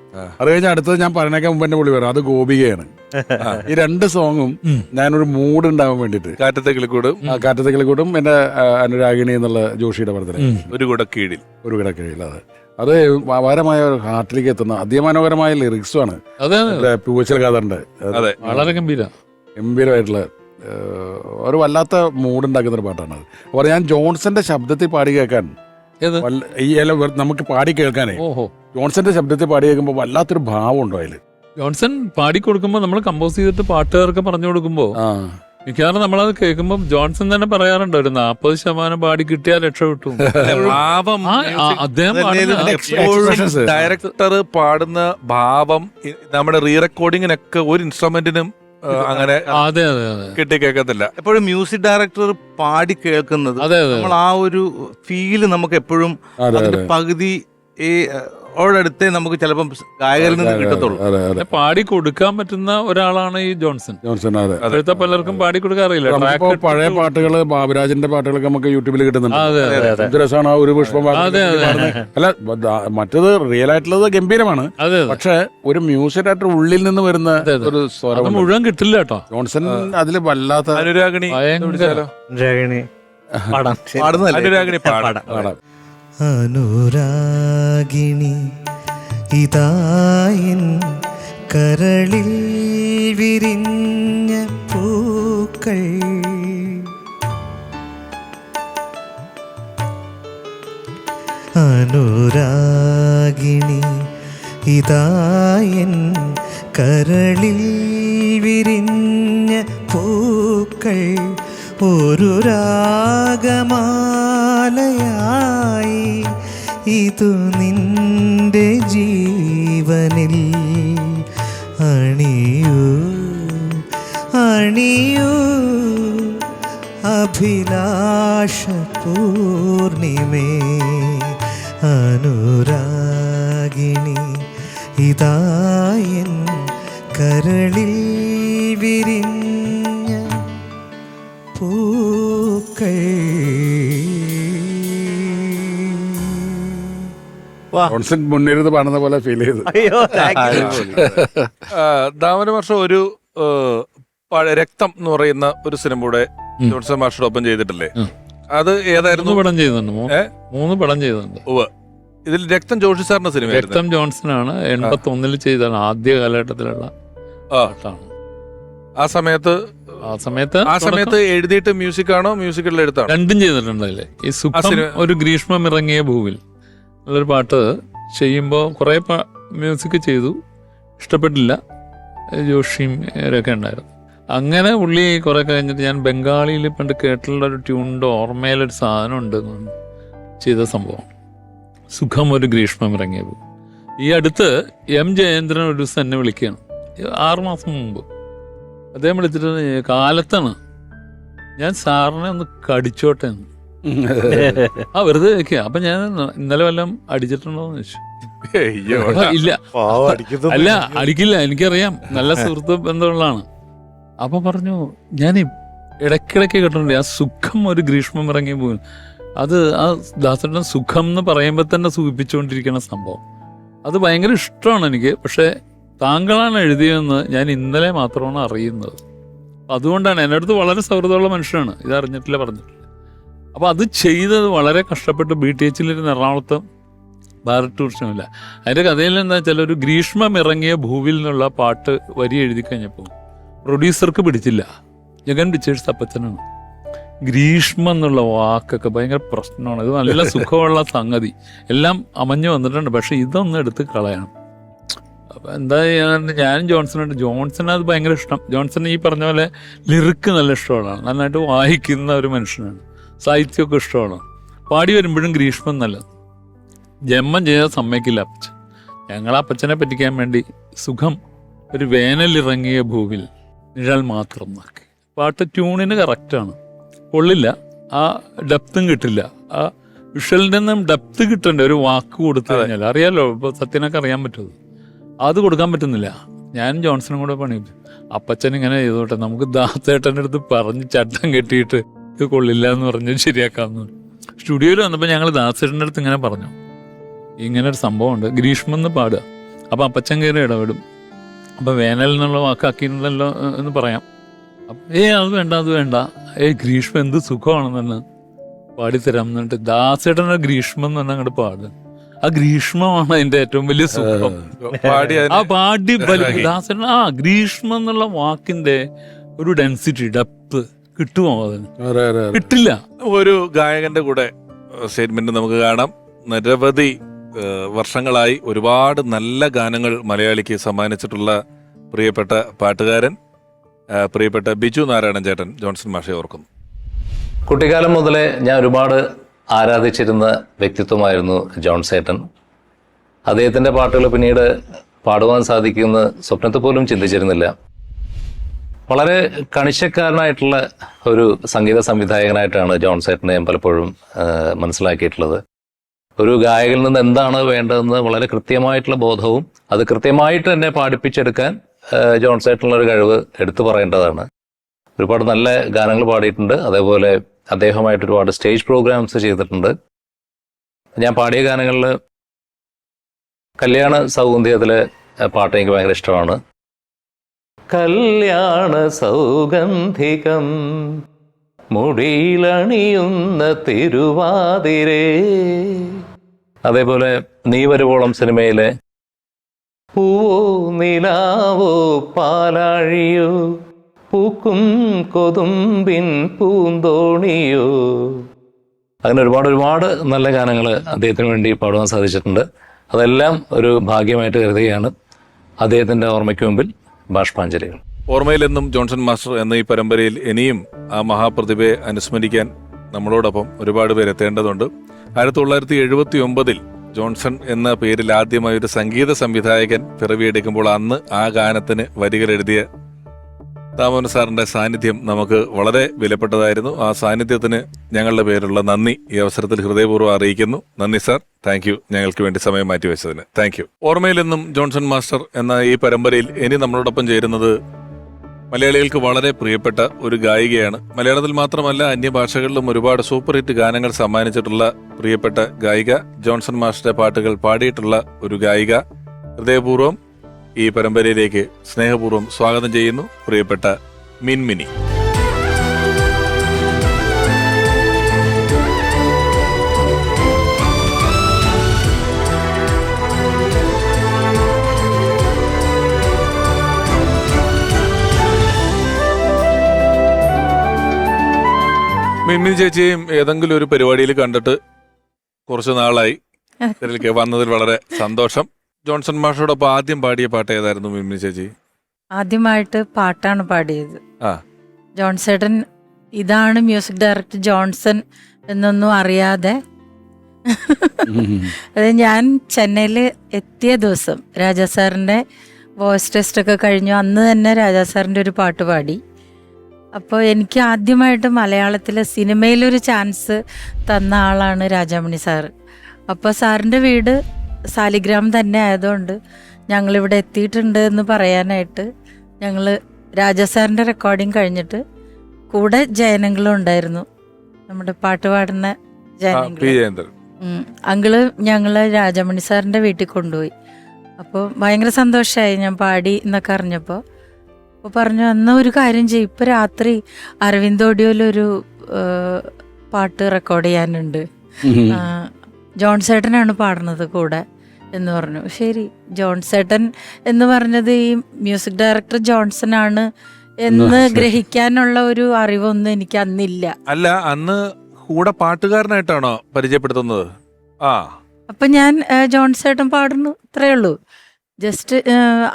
അത് കഴിഞ്ഞ് അടുത്തത് ഞാൻ പറഞ്ഞേക്കാൻ മുമ്പ് എന്നെ പുള്ളി പറയും അത് ഗോപികയാണ്. ഈ 2 സോങ്ങും ഞാനൊരു മൂഡ് ഉണ്ടാവാൻ വേണ്ടിയിട്ട് കാറ്റത്തെ കിളിക്കൂടും കാറ്റത്തെ കിളിക്കൂടും എന്റെ അനുരാഗിണി എന്നുള്ള ജോഷിയുടെ പടത്തില് ഒരു കൂടെ കീഴിൽ ഒരു കിടക്കയില്ല. അത് അപാരമായ ഒരു ഹാർട്ടിലേക്ക് എത്തുന്ന അതിമനോഹരമായ ലിറിക്സും ആണ്. പൂവച്ചൽ ഖാദറിന്റെ വളരെ ഗംഭീരമായിട്ടുള്ള ഒരു വല്ലാത്ത മൂഡ് ഉണ്ടാക്കുന്ന ഒരു പാട്ടാണ് അത്. അപ്പോൾ ഞാൻ ജോൺസന്റെ ശബ്ദത്തിൽ പാടി കേൾക്കാൻ ഈ നമുക്ക് പാടി കേൾക്കാനേ ജോൺസന്റെ ശബ്ദത്തിൽ പാടി കേൾക്കുമ്പോൾ വല്ലാത്തൊരു ഭാവം ഉണ്ടോ അതില്. ജോൺസൺ പാടി കൊടുക്കുമ്പോൾ നമ്മൾ കമ്പോസ് ചെയ്തിട്ട് പാട്ടുകാർക്ക് പറഞ്ഞു കൊടുക്കുമ്പോൾ മിക്കവാറും നമ്മളത് കേൾക്കുമ്പോൾ ജോൺസൺ തന്നെ പറയാറുണ്ട് ഒരു 40% പാടി കിട്ടിയാൽ രക്ഷപ്പെട്ടു. അദ്ദേഹം ഡയറക്ടർ പാടുന്ന ഭാവം നമ്മുടെ റീ റെക്കോർഡിങ്ങിനൊക്കെ ഒരു ഇൻസ്ട്രുമെന്റിനും അങ്ങനെ അതെ അതെ അതെ കിട്ടി കേൾക്കത്തില്ല. എപ്പോഴും മ്യൂസിക് ഡയറക്ടർ പാടി കേൾക്കുന്നത് നമ്മൾ ആ ഒരു ഫീല് നമുക്ക് എപ്പോഴും പകുതി അടുത്തേ നമുക്ക് ചിലപ്പം ഗായകരിൽ നിന്ന് കിട്ടത്തുള്ളൂ. പാടി കൊടുക്കാൻ പറ്റുന്ന ഒരാളാണ് ഈ ജോൺസൺ. ഇപ്പോഴത്തെ പലർക്കും പാടി കൊടുക്കാൻ അറിയില്ല. പഴയ പാട്ടുകള് ബാബുരാജിന്റെ പാട്ടുകളൊക്കെ നമുക്ക് യൂട്യൂബിൽ കിട്ടുന്നുണ്ട്. രസമാണ് ആ ഒരു പുഷ്പം. അല്ല മറ്റത് റിയൽ ആയിട്ടുള്ളത് ഗംഭീരമാണ്. പക്ഷെ ഒരു മ്യൂസിക് ഡയറക്ടർ ഉള്ളിൽ നിന്ന് വരുന്ന ഒരു സ്വരം മുഴുവൻ കിട്ടില്ല കേട്ടോ. ജോൺസൺ അതില് വല്ലാത്ത അനുരാഗിണി അനുരാഗിണി ഇതായൻ കരളിൽ വിരിഞ്ഞ പൂക്കൾ അനുരാഗിണി ഇതായൻ കരളിൽ വിരിഞ്ഞ പൂക്കൾ ഒരു രാഗമാലയായി ഇതു നിന്റെ ജീവനിൽ അണിയൂ അണിയൂ അഭിലാഷ പൂർണിമേ അനുരാഗിണി ഇതായൻ കരളിൽ വിരിഞ്ഞ പൂക്കൾ. ജോൺസൺ മുന്നിരുന്ന് പാടുന്ന പോലെ ഫീൽ ചെയ്തു. ദാമന വർഷം ഒരു രക്തം എന്ന് പറയുന്ന ഒരു സിനിമ കൂടെ ജോൺസൺ മാസ്റ്റർ ഒപ്പം ചെയ്തിട്ടില്ലേ? അത് ഏതായിരുന്നു? 3 പടം ചെയ്തിട്ടുണ്ട്. 3 പടം ചെയ്തിട്ടുണ്ട്. ഇതിൽ രക്തം ജോഷി സാറിന്റെ സിനിമ. രക്തം ജോൺസൺ ആണ് 81 ചെയ്താണ്. ആദ്യ കാലഘട്ടത്തിലുള്ള പാട്ടാണ്. ആ സമയത്ത് എഴുതിയിട്ട് മ്യൂസിക് ആണോ മ്യൂസിക്കിൽ എടുത്താണോ? രണ്ടും ചെയ്തിട്ടുണ്ട് അതില്. ഈ സുഖം ഒരു ഗ്രീഷ്മം ഇറങ്ങിയ ഭൂവിൽ നല്ലൊരു പാട്ട് ചെയ്യുമ്പോൾ കുറെ മ്യൂസിക് ചെയ്തു, ഇഷ്ടപ്പെട്ടില്ല. ജോഷിയും ഒക്കെ ഉണ്ടായിരുന്നു. അങ്ങനെ പുള്ളി കുറെ കഴിഞ്ഞിട്ട് ഞാൻ ബംഗാളിയിൽ പണ്ട് കേട്ടിട്ടുള്ള ഒരു ട്യൂണിൻ്റെ ഓർമ്മയിലൊരു സാധനം ഉണ്ടെന്ന് ചെയ്ത സംഭവം സുഖം ഒരു ഗ്രീഷ്മം ഇറങ്ങിയത്. ഈ അടുത്ത് എം ജയേന്ദ്രൻ ഒരു ദിവസം എന്നെ വിളിക്കുകയാണ് 6 മാസം മുമ്പ്. അദ്ദേഹം വിളിച്ചിട്ട് കാലത്താണ് ഞാൻ സാറിനെ ഒന്ന് കടിച്ചോട്ടെ എന്ന്. വെറുതെ വെക്കുക. അപ്പൊ ഞാൻ ഇന്നലെ വല്ലതും അടിച്ചിട്ടുണ്ടോന്ന് ചോദിച്ചു. ഇല്ല, അല്ല അടിക്കില്ല, എനിക്കറിയാം, നല്ല സുഹൃത്ത് ബന്ധമുള്ളതാണ്. അപ്പൊ പറഞ്ഞു ഞാൻ ഇടയ്ക്കിടയ്ക്ക് കേട്ടിട്ടുണ്ട് ആ സുഖം ഒരു ഗ്രീഷ്മം ഇറങ്ങി പോകും. അത് ആ ദാസേട്ടൻ സുഖം എന്ന് പറയുമ്പോൾ തന്നെ സൂചിപ്പിച്ചുകൊണ്ടിരിക്കുന്ന സംഭവം അത് ഭയങ്കര ഇഷ്ടമാണ് എനിക്ക്. പക്ഷെ താങ്കളാണ് എഴുതിയതെന്ന് ഞാൻ ഇന്നലെ മാത്രമാണ് അറിയുന്നത്. അതുകൊണ്ടാണ് എൻ്റെ അടുത്ത് വളരെ സൗഹൃദമുള്ള മനുഷ്യനാണ്, ഇതറിഞ്ഞിട്ടില്ല, പറഞ്ഞിട്ടില്ല. അപ്പോൾ അത് ചെയ്തത് വളരെ കഷ്ടപ്പെട്ട് BTH എറണാകുളത്ത് ഭാരത് ടൂറിസമില്ല. അതിൻ്റെ കഥയിൽ എന്താ വെച്ചാൽ ഒരു ഗ്രീഷ്മം ഇറങ്ങിയ ഭൂവിൽ നിന്നുള്ള പാട്ട് വരി എഴുതി കഴിഞ്ഞപ്പോൾ പ്രൊഡ്യൂസർക്ക് പിടിച്ചില്ല. ജഗൻ പിക്ചേഴ്സ് അപ്പച്ചനാണ്. ഗ്രീഷ്മം എന്നുള്ള വാക്കൊക്കെ ഭയങ്കര പ്രശ്നമാണ്. ഇത് നല്ല സുഖമുള്ള സംഗതി എല്ലാം അമഞ്ഞു വന്നിട്ടുണ്ട്, പക്ഷെ ഇതൊന്നും എടുത്ത് കളയണം. അപ്പം എന്താ ഞാനും ജോൺസൺ അത് ഭയങ്കര ഇഷ്ടം. ജോൺസൺ ഈ പറഞ്ഞ പോലെ ലിറിക്ക് നല്ല ഇഷ്ടമാണ്, നന്നായിട്ട് വായിക്കുന്ന ഒരു മനുഷ്യനാണ്, സാഹിത്യമൊക്കെ ഇഷ്ടമാണ്. പാടി വരുമ്പോഴും ഗ്രീഷ്മം നല്ലത്. ജന്മം ചെയ്യാൻ സമ്മതിക്കില്ല അപ്പച്ചൻ. ഞങ്ങൾ അപ്പച്ചനെ പറ്റിക്കാൻ വേണ്ടി സുഖം ഒരു വേനലിറങ്ങിയ ഭൂവിൽ നിഴൽ മാത്രം നോക്കി. പാട്ട് ട്യൂണിന് കറക്റ്റാണ്, കൊള്ളില്ല, ആ ഡെപ്തും കിട്ടില്ല. ആ വിഷ്വലിൻ്റെ ഒന്നും ഡെപ്ത് കിട്ടണ്ടേ ഒരു വാക്ക് കൊടുത്തു കഴിഞ്ഞാൽ. അറിയാലോ, ഇപ്പോൾ സത്യനൊക്കെ അറിയാൻ പറ്റുമത്, അത് കൊടുക്കാൻ പറ്റുന്നില്ല. ഞാനും ജോൺസണും കൂടെ പണി അപ്പച്ചൻ ഇങ്ങനെ ചെയ്തോട്ടെ, നമുക്ക് ദാസേട്ടൻ്റെ അടുത്ത് പറഞ്ഞ് ചട്ടം കെട്ടിയിട്ട് ഇത് കൊള്ളില്ല എന്ന് പറഞ്ഞ് ശരിയാക്കാമെന്ന്. സ്റ്റുഡിയോയിൽ വന്നപ്പോൾ ഞങ്ങൾ ദാസേട്ടൻ്റെ അടുത്ത് ഇങ്ങനെ പറഞ്ഞു, ഇങ്ങനെ ഒരു സംഭവമുണ്ട്, ഗ്രീഷ്മം എന്ന് പാടുക. അപ്പം അപ്പച്ചൻ കയറി ഇടപെടും. അപ്പം വേനൽ എന്നുള്ള വാക്കാക്കിയിട്ടുണ്ടല്ലോ എന്ന് പറയാം. അപ്പം അത് വേണ്ട ഗ്രീഷ്മം എന്ത് സുഖമാണെന്ന് പാടിത്തരാം എന്നിട്ട് ദാസേട്ടൻ്റെ ഗ്രീഷ്മം എന്ന് പറഞ്ഞാൽ അങ്ങോട്ട് പാടുക. ആ ഗ്രീഷ്മമാണ് അതിന്റെ ഏറ്റവും വലിയ സുഖം. ആ പാടി ദാസേട്ടൻ ഗ്രീഷ്മം എന്നുള്ള വാക്കിന്റെ ഒരു ഡെൻസിറ്റി, ഡെപ്ത് കിട്ടുമോ? അതിന് കിട്ടില്ല. ഒരു ഗായകന്റെ കൂടെ സ്റ്റേറ്റ്മെന്റ് നമുക്ക് കാണാം. നിരവധി വർഷങ്ങളായി ഒരുപാട് നല്ല ഗാനങ്ങൾ മലയാളിക്ക് സമ്മാനിച്ചിട്ടുള്ള പ്രിയപ്പെട്ട പാട്ടുകാരൻ, പ്രിയപ്പെട്ട ബിജു നാരായണൻ ചേട്ടൻ ജോൺസൺ മാഷെ ഓർക്കുന്നു. കുട്ടിക്കാലം മുതലേ ഞാൻ ഒരുപാട് ആരാധിച്ചിരുന്ന വ്യക്തിത്വമായിരുന്നു ജോൺസേട്ടൻ. അദ്ദേഹത്തിൻ്റെ പാട്ടുകൾ പിന്നീട് പാടുവാൻ സാധിക്കുമെന്ന് സ്വപ്നത്തിൽ പോലും ചിന്തിച്ചിരുന്നില്ല. വളരെ കണിശക്കാരനായിട്ടുള്ള ഒരു സംഗീത സംവിധായകനായിട്ടാണ് ജോൺസേട്ടനെ ഞാൻ പലപ്പോഴും മനസ്സിലാക്കിയിട്ടുള്ളത്. ഒരു ഗായകനിൽ നിന്ന് എന്താണ് വേണ്ടതെന്ന് വളരെ കൃത്യമായിട്ടുള്ള ബോധവും അത് കൃത്യമായിട്ട് തന്നെ പാടിപ്പിച്ചെടുക്കാൻ ജോൺസേട്ടനുള്ള ഒരു കഴിവ് എടുത്തു പറയേണ്ടതാണ്. ഒരുപാട് നല്ല ഗാനങ്ങൾ പാടിയിട്ടുണ്ട്. അതേപോലെ അദ്ദേഹമായിട്ട് ഒരുപാട് സ്റ്റേജ് പ്രോഗ്രാംസ് ചെയ്തിട്ടുണ്ട്. ഞാൻ പാടിയ ഗാനങ്ങളിൽ കല്യാണ സൗഗന്ധികത്തിലെ പാട്ട് എനിക്ക് ഭയങ്കര ഇഷ്ടമാണ്. കല്യാണ സൗഗന്ധികം മുടിയിലണിയുന്ന തിരുവാതിരേ. അതേപോലെ നീ വരുവോളം സിനിമയിലെ പൂവോ നിലാവോ പാലാഴിയോ പൂക്കും കൊതുമ്പിൻ പൂന്തോണിയോ. അങ്ങനെ ഒരുപാട് നല്ല ഗാനങ്ങൾ അദ്ദേഹത്തിന് വേണ്ടി പാടുവാൻ സാധിച്ചിട്ടുണ്ട്. അതെല്ലാം ഒരു ഭാഗ്യമായിട്ട് കരുതുകയാണ്. അദ്ദേഹത്തിൻ്റെ ഓർമ്മയ്ക്ക് മുമ്പിൽ ബാഷ്പാഞ്ജലികൾ. ഓർമ്മയിലെന്നും ജോൺസൺ മാസ്റ്റർ എന്ന ഈ പരമ്പരയിൽ ഇനിയും ആ മഹാപ്രതിഭയെ അനുസ്മരിക്കാൻ നമ്മളോടൊപ്പം ഒരുപാട് പേര് എത്തേണ്ടതുണ്ട്. 1979 ജോൺസൺ എന്ന പേരിൽ ആദ്യമായി ഒരു സംഗീത സംവിധായകൻ പിറവിയെടുക്കുമ്പോൾ അന്ന് ആ ഗാനത്തിന് വരികൾ എഴുതിയ ദാമോദരൻ സാറിന്റെ സാന്നിധ്യം നമുക്ക് വളരെ വിലപ്പെട്ടതായിരുന്നു. ആ സാന്നിധ്യത്തിന് ഞങ്ങളുടെ പേരുള്ള നന്ദി ഈ അവസരത്തിൽ ഹൃദയപൂർവ്വം അറിയിക്കുന്നു. നന്ദി സാർ, താങ്ക് യു, ഞങ്ങൾക്ക് വേണ്ടി സമയം മാറ്റിവെച്ചതിന് താങ്ക് യു. ഓർമ്മയിലെന്നും ജോൺസൺ മാസ്റ്റർ എന്ന ഈ പരമ്പരയിൽ ഇനി നമ്മളോടൊപ്പം ചേരുന്നത് മലയാളികൾക്ക് വളരെ പ്രിയപ്പെട്ട ഒരു ഗായികയാണ്. മലയാളത്തിൽ മാത്രമല്ല അന്യഭാഷകളിലും ഒരുപാട് സൂപ്പർ ഹിറ്റ് ഗാനങ്ങൾ സമ്മാനിച്ചിട്ടുള്ള പ്രിയപ്പെട്ട ഗായിക, ജോൺസൺ മാസ്റ്ററുടെ പാട്ടുകൾ പാടിയിട്ടുള്ള ഒരു ഗായിക. ഹൃദയപൂർവ്വം ഈ പരമ്പരയിലേക്ക് സ്നേഹപൂർവ്വം സ്വാഗതം ചെയ്യുന്നു പ്രിയപ്പെട്ട മിൻമിനി. മിൻമിനി ചേച്ചിയും ഏതെങ്കിലും ഒരു പരിപാടിയിൽ കണ്ടിട്ട് കുറച്ചു നാളായി. ഇതിലേക്ക് വന്നതിൽ വളരെ സന്തോഷം. ജോൺസൺ മാഷോടൊപ്പം ആദ്യം പാടിയ പാട്ട് ഏതായിരുന്നു മിൻമിനി ചേച്ചി? ആദ്യമായിട്ട് പാട്ടാണ് പാടിയത്. ആ. ജോൺസേട്ടൻ ഇതാണ് മ്യൂസിക് ഡയറക്ടർ ജോൺസൺ എന്നൊന്നും അറിയാതെ അത് ഞാൻ ചെന്നൈയിൽ എത്തിയ ദിവസം രാജാ സാറിൻ്റെ വോയിസ് ടെസ്റ്റ് ഒക്കെ കഴിഞ്ഞു. അന്ന് തന്നെ രാജാ സാറിൻ്റെ ഒരു പാട്ട് പാടി. അപ്പോൾ എനിക്ക് ആദ്യമായിട്ട് മലയാളത്തിലെ സിനിമയിലൊരു ചാൻസ് തന്ന ആളാണ് രാജാമണി സാറ്. അപ്പോൾ സാറിൻ്റെ വീട് സാലിഗ്രാം തന്നെ ആയതുകൊണ്ട് ഞങ്ങളിവിടെ എത്തിയിട്ടുണ്ട് എന്ന് പറയാനായിട്ട് ഞങ്ങൾ രാജാ സാറിൻ്റെ റെക്കോർഡിങ് കഴിഞ്ഞിട്ട് കൂടെ ജയനങ്ങളും ഉണ്ടായിരുന്നു, നമ്മുടെ പാട്ട് പാടുന്ന ജയനങ്ങൾ. അങ്കിള് ഞങ്ങള് രാജാമണി സാറിൻ്റെ വീട്ടിൽ കൊണ്ടുപോയി. അപ്പോൾ ഭയങ്കര സന്തോഷമായി ഞാൻ പാടി എന്നൊക്കെ അറിഞ്ഞപ്പോൾ. അപ്പോൾ പറഞ്ഞു, എന്നാൽ ഒരു കാര്യം ചെയ്യും, ഇപ്പം രാത്രി അരവിന്ദ് ഓഡിയോയിലൊരു പാട്ട് റെക്കോർഡ് ചെയ്യാനുണ്ട്, ജോൺസേട്ടനാണ് പാടുന്നത് കൂടെ എന്ന് പറഞ്ഞു. ശരി, ജോൺസേട്ടൻ എന്ന് പറഞ്ഞത് ഈ മ്യൂസിക് ഡയറക്ടർ ജോൺസൺ ആണ് എന്ന് ഗ്രഹിക്കാനുള്ള ഒരു അറിവൊന്നും എനിക്ക് അന്നില്ല. അല്ല, അന്ന് കൂടെ പാട്ടുകാരനായിട്ടാണോ പരിചയപ്പെടുത്തുന്നത്? ആ. അപ്പം ഞാൻ ജോൺസേട്ടൻ പാടുന്നു, ഇത്രയേ ഉള്ളൂ. ജസ്റ്റ്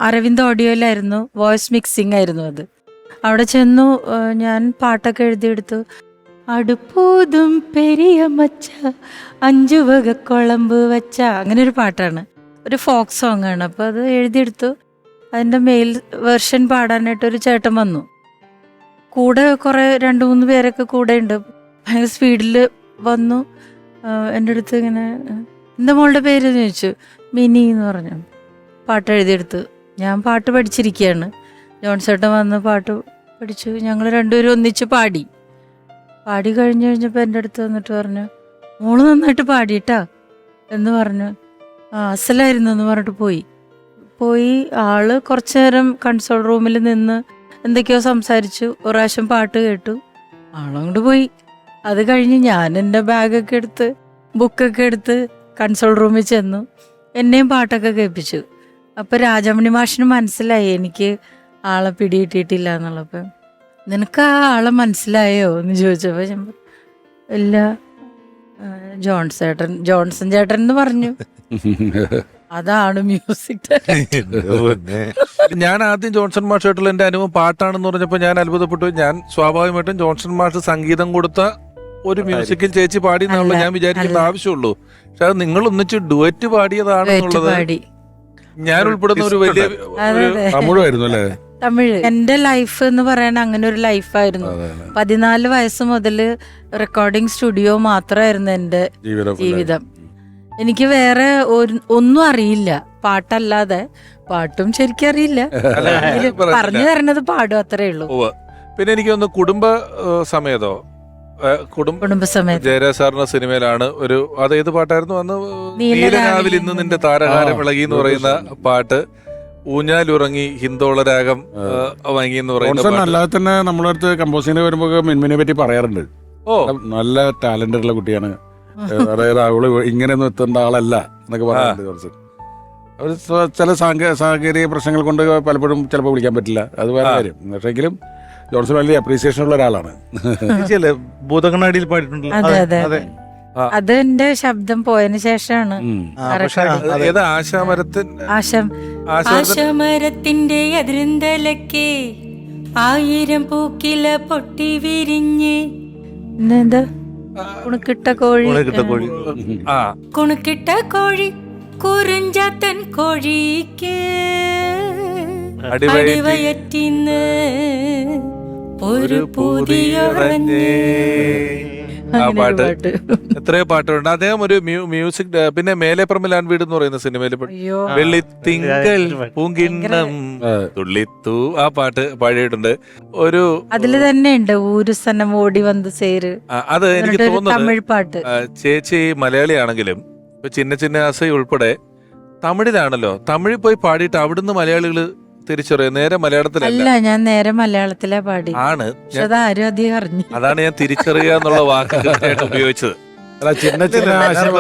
അരവിന്ദ് ഓഡിയോയിലായിരുന്നു, വോയിസ് മിക്സിംഗ് ആയിരുന്നു അത്. അവിടെ ചെന്നു, ഞാൻ പാട്ടൊക്കെ എഴുതിയെടുത്തു. അടുപ്പൂതും പെരിയ മച്ച 5 വക കുളമ്പ് വച്ച, അങ്ങനെ ഒരു പാട്ടാണ്, ഒരു ഫോക്ക് സോങ് ആണ്. അപ്പോൾ അത് എഴുതിയെടുത്തു. അതിൻ്റെ മെയിൽ വെർഷൻ പാടാനായിട്ടൊരു ചേട്ടൻ വന്നു. കൂടെ കുറേ 2-3 പേരൊക്കെ കൂടെ ഉണ്ട്. ഭയങ്കര സ്പീഡിൽ വന്നു എൻ്റെ അടുത്ത് ഇങ്ങനെ, എന്താ മോളുടെ പേര് എന്ന് ചോദിച്ചു. മിനി എന്ന് പറഞ്ഞു. പാട്ട് എഴുതിയെടുത്തു. ഞാൻ പാട്ട് പഠിച്ചിരിക്കുകയാണ്. ജോൺസേട്ടൻ വന്ന് പാട്ട് പഠിച്ചു. ഞങ്ങൾ രണ്ടുപേരും ഒന്നിച്ച് പാടി കഴിഞ്ഞപ്പോൾ എൻ്റെ അടുത്ത് വന്നിട്ട് പറഞ്ഞു, മോള് നന്നായിട്ട് പാടിയിട്ടാ എന്ന് പറഞ്ഞു. അസലായിരുന്നു എന്ന് പറഞ്ഞിട്ട് പോയി. ആള് കുറച്ചു നേരം കൺസോൾ റൂമിൽ നിന്ന് എന്തൊക്കെയോ സംസാരിച്ചു. ഒരു പ്രാവശ്യം പാട്ട് കേട്ടു, ആളങ്ങോട്ട് പോയി. അത് കഴിഞ്ഞ് ഞാൻ എൻ്റെ ബാഗൊക്കെ എടുത്ത് ബുക്കൊക്കെ എടുത്ത് കൺസോൾ റൂമിൽ ചെന്നു. എന്നെയും പാട്ടൊക്കെ കേൾപ്പിച്ചു. അപ്പം രാജാമണി മാഷിന് മനസ്സിലായി എനിക്ക് ആളെ പിടികിട്ടിയിട്ടില്ല എന്നുള്ളപ്പം. നിനക്ക് ആ ആളെ മനസ്സിലായോ എന്ന് ചോദിച്ചപ്പോൾ ഞാൻ ഇല്ല, ജോൺസൺ ചേട്ടൻ എന്ന് പറഞ്ഞു. അതാണ് മ്യൂസിക് ഞാൻ ആദ്യം ജോൺസൺ മാഷായിട്ടുള്ള എന്റെ അനുഭവം പാട്ടാണെന്ന് പറഞ്ഞപ്പോൾ ഞാൻ അത്ഭുതപ്പെട്ടു. ഞാൻ സ്വാഭാവികമായിട്ടും ജോൺസൺ മാഷ് സംഗീതം കൊടുത്ത ഒരു മ്യൂസിക്കിൽ ചേച്ചി പാടി എന്നുള്ള ഞാൻ വിചാരിക്കുന്ന ആവശ്യമുള്ളൂ. പക്ഷെ അത് നിങ്ങൾ ഒന്നിച്ച് ഡുവറ്റ് പാടിയതാണെന്നുള്ളത് ഞാൻ ഉൾപ്പെടുന്ന ഒരു വലിയ തമിഴായിരുന്നു അല്ലേ? തമിഴ്. എന്റെ ലൈഫ് എന്ന് പറയാൻ അങ്ങനെ ഒരു ലൈഫായിരുന്നു. 14 വയസ്സ് മുതൽ റെക്കോർഡിംഗ് സ്റ്റുഡിയോ മാത്രമായിരുന്നു എൻ്റെ ജീവിതം. എനിക്ക് വേറെ ഒന്നും അറിയില്ല, പാട്ടല്ലാതെ. പാട്ടും ശരിക്കും അറിയില്ല, പറഞ്ഞു തരണത് പാടും, അത്രേ ഉള്ളൂ. പിന്നെ എനിക്ക് ഒന്ന് കുടുംബ സമേതോ കുടുംബസമേതം ജയരാജ് സാറിന്റെ സിനിമയിലാണ് ഒരു, അതേത് പാട്ടായിരുന്നു അന്ന്? നീലരാവിൽ ഇന്ന് നിന്റെ താരഹാരം വിളകി എന്ന് പറയുന്ന പാട്ട്. ഊഞ്ഞാലുറങ്ങി ഹിന്ദോള രാഗം വാങ്ങി എന്ന് പറയുന്നത്. അല്ലാതെ തന്നെ നമ്മളെ അടുത്ത് കമ്പോസിങ്ങിന് വരുമ്പോൾ മിൻമിനെ പറ്റി പറയാറുണ്ട്. നല്ല ടാലന്റ് ഉള്ള കുട്ടിയാണ്, അതായത് അവള് ഇങ്ങനെയൊന്നും എത്തേണ്ട ആളല്ല എന്നൊക്കെ പറയാറുണ്ട്. കുറച്ച് അവർ ചില സാങ്കേതിക പ്രശ്നങ്ങൾ കൊണ്ട് പലപ്പോഴും ചിലപ്പോൾ വിളിക്കാൻ പറ്റില്ല, അത് വേറെ കാര്യം. പക്ഷെങ്കിലും ജോൺസൺ വലിയ അപ്രീസിയേഷൻ ഉള്ള ഒരാളാണ്. ഭൂതകണ്ണാടിയിൽ പാടിയിട്ടുണ്ടല്ലോ. അത് എന്റെ ശബ്ദം പോയതിനു ശേഷമാണ്. ആശമരത്തിന്റെ അതിരുന്തലക്കെ 1000 പൂക്കില പൊട്ടി വിരിഞ്ഞ് കുണുക്കിട്ട കോഴി കുറിഞ്ചാത്തൻ കോഴിക്ക് അടിവയറ്റിന്ന് ഒരു പുതിയ ആ പാട്ട് എത്രയോ പാട്ടുണ്ട്. അദ്ദേഹം ഒരു മ്യൂസിക്, പിന്നെ മേലെപ്പറമ്പിലാൻ വീട് എന്ന് പറയുന്ന സിനിമയിൽ വെള്ളിത്തിങ്കൾ പൂങ്കിണ്ണം തുള്ളിത്തു ആ പാട്ട് പാടിയിട്ടുണ്ട്. ഒരു അതില് തന്നെ ഉണ്ട് ഒരു സനം ഓടി വന്ന് സേര്. അത് എനിക്ക് തോന്നുന്നത് തമിഴ് പാട്ട്. ചേച്ചി മലയാളിയാണെങ്കിലും ഇപ്പൊ ചിന്ന ആസൈ ഉൾപ്പെടെ തമിഴിലാണല്ലോ. തമിഴിൽ പോയി പാടിയിട്ട് അവിടുന്ന് മലയാളികള് തിരിച്ചറിയാം. നേരെ മലയാളത്തിലല്ല, ഞാൻ നേരെ മലയാളത്തിലാ പാടി. ആണ് ആരും അധികം അറിഞ്ഞു. അതാണ് ഞാൻ തിരിച്ചറിയുക എന്നുള്ള വാക്ക് ഉപയോഗിച്ചത്. അല്ല, ചിന്ന ആശയം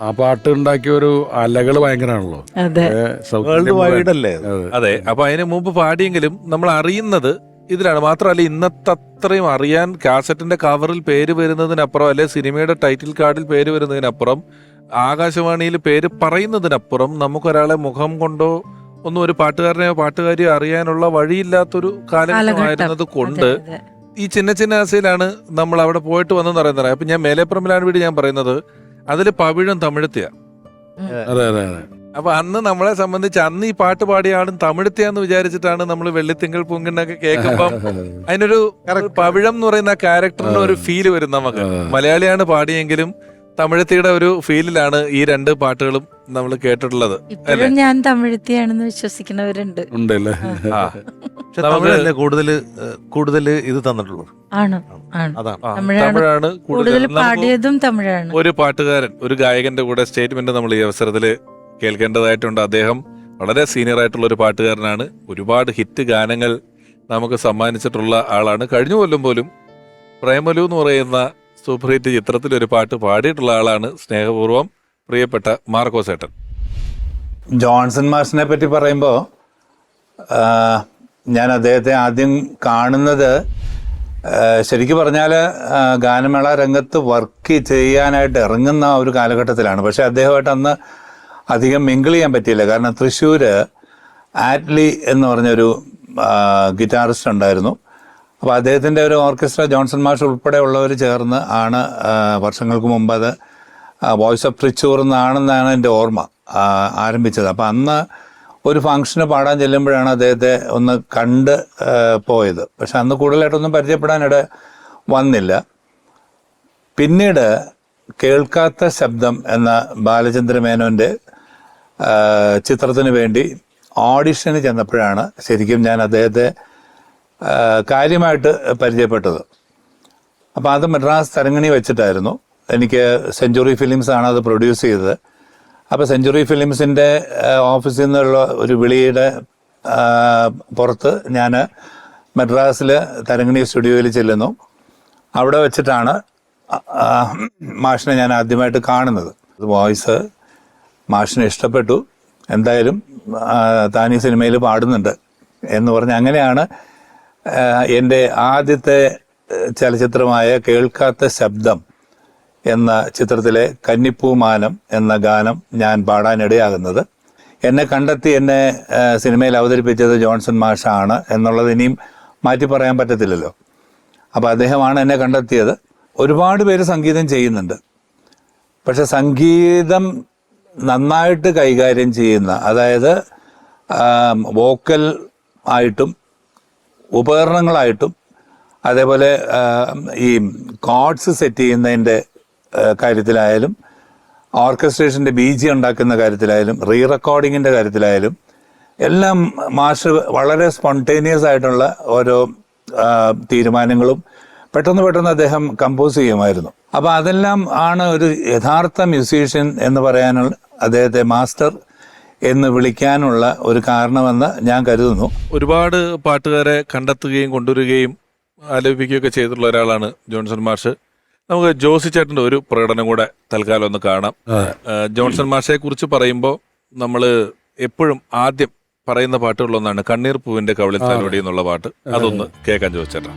ആ പാട്ട് ഉണ്ടാക്കിയ ഒരു അലകള് ഭയങ്കരമാണല്ലോ. അതെ. അപ്പൊ അതിന് മുമ്പ് പാടിയെങ്കിലും നമ്മൾ അറിയുന്നത് ഇതിലാണ്. മാത്രമല്ല, ഇന്നത്തെ അത്രയും അറിയാൻ കാസറ്റിന്റെ കവറിൽ പേര് വരുന്നതിനപ്പുറം, അല്ലെ സിനിമയുടെ ടൈറ്റിൽ കാർഡിൽ പേര് വരുന്നതിനപ്പുറം, ആകാശവാണിയിൽ പേര് പറയുന്നതിനപ്പുറം നമുക്കൊരാളെ മുഖം കൊണ്ടോ ഒന്നും ഒരു പാട്ടുകാരനെയോ പാട്ടുകാരിയോ അറിയാനുള്ള വഴിയില്ലാത്തൊരു കാലഘട്ടമായിരുന്നത് കൊണ്ട് അതെ. ഈ ചിന്ന ചിന്ന ആസയിലാണ് നമ്മൾ അവിടെ പോയിട്ട് വന്നെന്ന് പറയുന്നത്. അപ്പൊ ഞാൻ മേലെപ്പറമ്പിലാണ് വീട് ഞാൻ പറയുന്നത്, അതിൽ പവിഴം തമിഴത്തിയ. അതെ അതെ അതെ. അപ്പൊ അന്ന് നമ്മളെ സംബന്ധിച്ച് അന്ന് ഈ പാട്ട് പാടിയ ആളും തമിഴത്തിയാന്ന് വിചാരിച്ചിട്ടാണ് നമ്മൾ വെള്ളിത്തിങ്കൾ പൂങ്കിണ്ണൊക്കെ കേൾക്കുമ്പം അതിനൊരു പവിഴം എന്ന് പറയുന്ന ക്യാരക്ടറിന് ഒരു ഫീല് വരും നമുക്ക്. മലയാളിയാണ് പാടിയെങ്കിലും തമിഴത്തിയുടെ ഒരു ഫീലിലാണ് ഈ രണ്ട് പാട്ടുകളും നമ്മൾ കേട്ടിട്ടുള്ളത്. ഇപ്പോഴും ഞാൻ തമിഴത്തിയാണെന്ന് വിശ്വസിക്കുന്നവരുണ്ട്. ഉണ്ടല്ലേ? പക്ഷെ തമിഴല്ലേ കൂടുതൽ ഇത് തന്നിട്ടുള്ളൂ. ആണ് ആണ് അതാണ് തമിഴാണ് കൂടുതൽ കൂടുതൽ. പാടിയതും തമിഴാണ്. ഒരു പാട്ടുകാരൻ, ഒരു ഗായകന്റെ കൂടെ സ്റ്റേറ്റ്മെന്റ് നമ്മൾ ഈ അവസരത്തിൽ കേൾക്കേണ്ടതായിട്ടുണ്ട്. അദ്ദേഹം വളരെ സീനിയർ ആയിട്ടുള്ള ഒരു പാട്ടുകാരനാണ്. ഒരുപാട് ഹിറ്റ് ഗാനങ്ങൾ നമുക്ക് സമ്മാനിച്ചിട്ടുള്ള ആളാണ്. കഴിഞ്ഞ കൊല്ലം പോലും പ്രേമലു എന്ന് പറയുന്ന സൂപ്പർ ഹിറ്റ് ചിത്രത്തിലൊരു പാട്ട് പാടിയിട്ടുള്ള ആളാണ്. സ്നേഹപൂർവ്വം പ്രിയപ്പെട്ട മാർക്കോസ് ഏട്ടൻ. ജോൺസൺ മാഷിനെ പറ്റി പറയുമ്പോൾ ഞാൻ അദ്ദേഹത്തെ ആദ്യം കാണുന്നത് ശരിക്കും പറഞ്ഞാൽ ഗാനമേള രംഗത്ത് വർക്ക് ചെയ്യാനായിട്ട് ഇറങ്ങുന്ന ഒരു കാലഘട്ടത്തിലാണ്. പക്ഷെ അദ്ദേഹമായിട്ട് അന്ന് അധികം മിങ്കിൾ ചെയ്യാൻ പറ്റിയില്ല. കാരണം തൃശ്ശൂർ ആറ്റ്ലി എന്ന് പറഞ്ഞൊരു ഗിറ്റാറിസ്റ്റ് ഉണ്ടായിരുന്നു. അപ്പോൾ അദ്ദേഹത്തിൻ്റെ ഒരു ഓർക്കസ്ട്ര ജോൺസൺ മാഷ് ഉൾപ്പെടെ ഉള്ളവർ ചേർന്ന് ആണ് വർഷങ്ങൾക്ക് മുമ്പ് അത് വോയിസ് ഓഫ് തൃശ്ശൂർ എന്നാണെന്നാണ് എൻ്റെ ഓർമ്മ ആരംഭിച്ചത്. അപ്പോൾ അന്ന് ഒരു ഫംഗ്ഷന് പാടാൻ ചെല്ലുമ്പോഴാണ് അദ്ദേഹത്തെ ഒന്ന് കണ്ട് പോയത്. പക്ഷെ അന്ന് കൂടുതലായിട്ടൊന്നും പരിചയപ്പെടാനിട വന്നില്ല. പിന്നീട് കേൾക്കാത്ത ശബ്ദം എന്ന ബാലചന്ദ്ര മേനോൻ്റെ ചിത്രത്തിന് വേണ്ടി ഓഡിഷന് ചെന്നപ്പോഴാണ് ശരിക്കും ഞാൻ അദ്ദേഹത്തെ കാര്യമായിട്ട് പരിചയപ്പെട്ടത്. അപ്പോൾ അത് മദ്രാസ് തരങ്ങണി വെച്ചിട്ടായിരുന്നു. എനിക്ക് സെഞ്ച്വറി ഫിലിംസാണ് അത് പ്രൊഡ്യൂസ് ചെയ്തത്. അപ്പോൾ സെഞ്ച്വറി ഫിലിംസിൻ്റെ ഓഫീസിൽ നിന്നുള്ള ഒരു വിളിയുടെ പുറത്ത് ഞാൻ മദ്രാസിൽ തരങ്ങണി സ്റ്റുഡിയോയിൽ ചെല്ലുന്നു. അവിടെ വെച്ചിട്ടാണ് മാഷിനെ ഞാൻ ആദ്യമായിട്ട് കാണുന്നത്. വോയിസ് മാഷിനെ ഇഷ്ടപ്പെട്ടു. എന്തായാലും താൻ ഈ സിനിമയിൽ പാടുന്നുണ്ട് എന്ന് പറഞ്ഞ് അങ്ങനെയാണ് എൻ്റെ ആദ്യത്തെ ചലച്ചിത്രമായ കേൾക്കാത്ത ശബ്ദം എന്ന ചിത്രത്തിലെ കന്നിപ്പൂമാനം എന്ന ഗാനം ഞാൻ പാടാനിടയാകുന്നത്. എന്നെ കണ്ടെത്തി എന്നെ സിനിമയിൽ അവതരിപ്പിച്ചത് ജോൺസൺ മാഷാണ് എന്നുള്ളത് ഇനിയും മാറ്റി പറയാൻ പറ്റത്തില്ലല്ലോ. അപ്പോൾ അദ്ദേഹമാണ് എന്നെ കണ്ടെത്തിയത്. ഒരുപാട് പേര് സംഗീതം ചെയ്യുന്നുണ്ട്. പക്ഷെ സംഗീതം നന്നായിട്ട് കൈകാര്യം ചെയ്യുന്ന, അതായത് വോക്കൽ ആയിട്ടും ഉപകരണങ്ങളായിട്ടും അതേപോലെ ഈ കോഡ്സ് സെറ്റ് ചെയ്യുന്നതിൻ്റെ കാര്യത്തിലായാലും ഓർക്കസ്ട്രേഷൻ്റെ ബീജി ഉണ്ടാക്കുന്ന കാര്യത്തിലായാലും റീ റെക്കോർഡിങ്ങിൻ്റെ കാര്യത്തിലായാലും എല്ലാം മാഷ് വളരെ സ്പോണ്ടേനിയസ് ആയിട്ടുള്ള ഓരോ തീരുമാനങ്ങളും പെട്ടെന്ന് അദ്ദേഹം കമ്പോസ് ചെയ്യുമായിരുന്നു. അപ്പോൾ അതെല്ലാം ആണ് ഒരു യഥാർത്ഥ മ്യൂസീഷ്യൻ എന്ന് പറയാനുള്ള, അദ്ദേഹത്തെ മാസ്റ്റർ എന്ന് വിളിക്കാനുള്ള ഒരു കാരണമെന്ന് ഞാൻ കരുതുന്നു. ഒരുപാട് പാട്ടുകാരെ കണ്ടെത്തുകയും കൊണ്ടുവരികയും ആലപിക്കുകയൊക്കെ ചെയ്തിട്ടുള്ള ഒരാളാണ് ജോൺസൺ മാഷ്. നമുക്ക് ജോസി ചേട്ടൻ്റെ ഒരു പ്രകടനം കൂടെ തൽക്കാലം ഒന്ന് കാണാം. ജോൺസൺ മാഷെ കുറിച്ച് പറയുമ്പോൾ നമ്മൾ എപ്പോഴും ആദ്യം പറയുന്ന പാട്ടുകളൊന്നാണ് കണ്ണീർ പൂവിന്റെ കവളിൽ തലോടി എന്നുള്ള പാട്ട്. അതൊന്ന് കേൾക്കാൻ ജോസി ചേട്ടാ.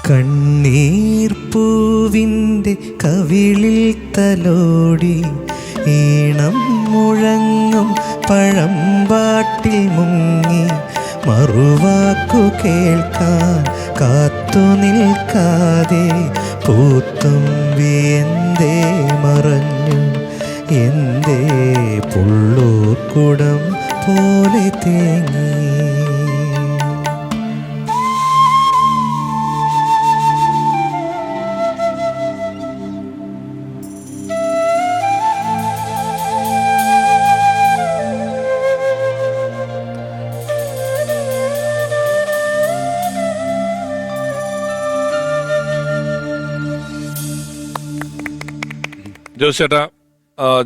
കണ്ണീർ പൂവിൻ്റെ കവിളിൽ തലോടി ഈണം മുഴങ്ങും പഴമ്പാട്ടിൽ മുങ്ങി മറുവാക്കു കേൾക്കാൻ കാത്തു നിൽക്കാതെ പൂത്തുമ്പി എന്തേ മറഞ്ഞു, എന്തേ പുള്ളൂർക്കുടം പോലെ തേങ്ങി.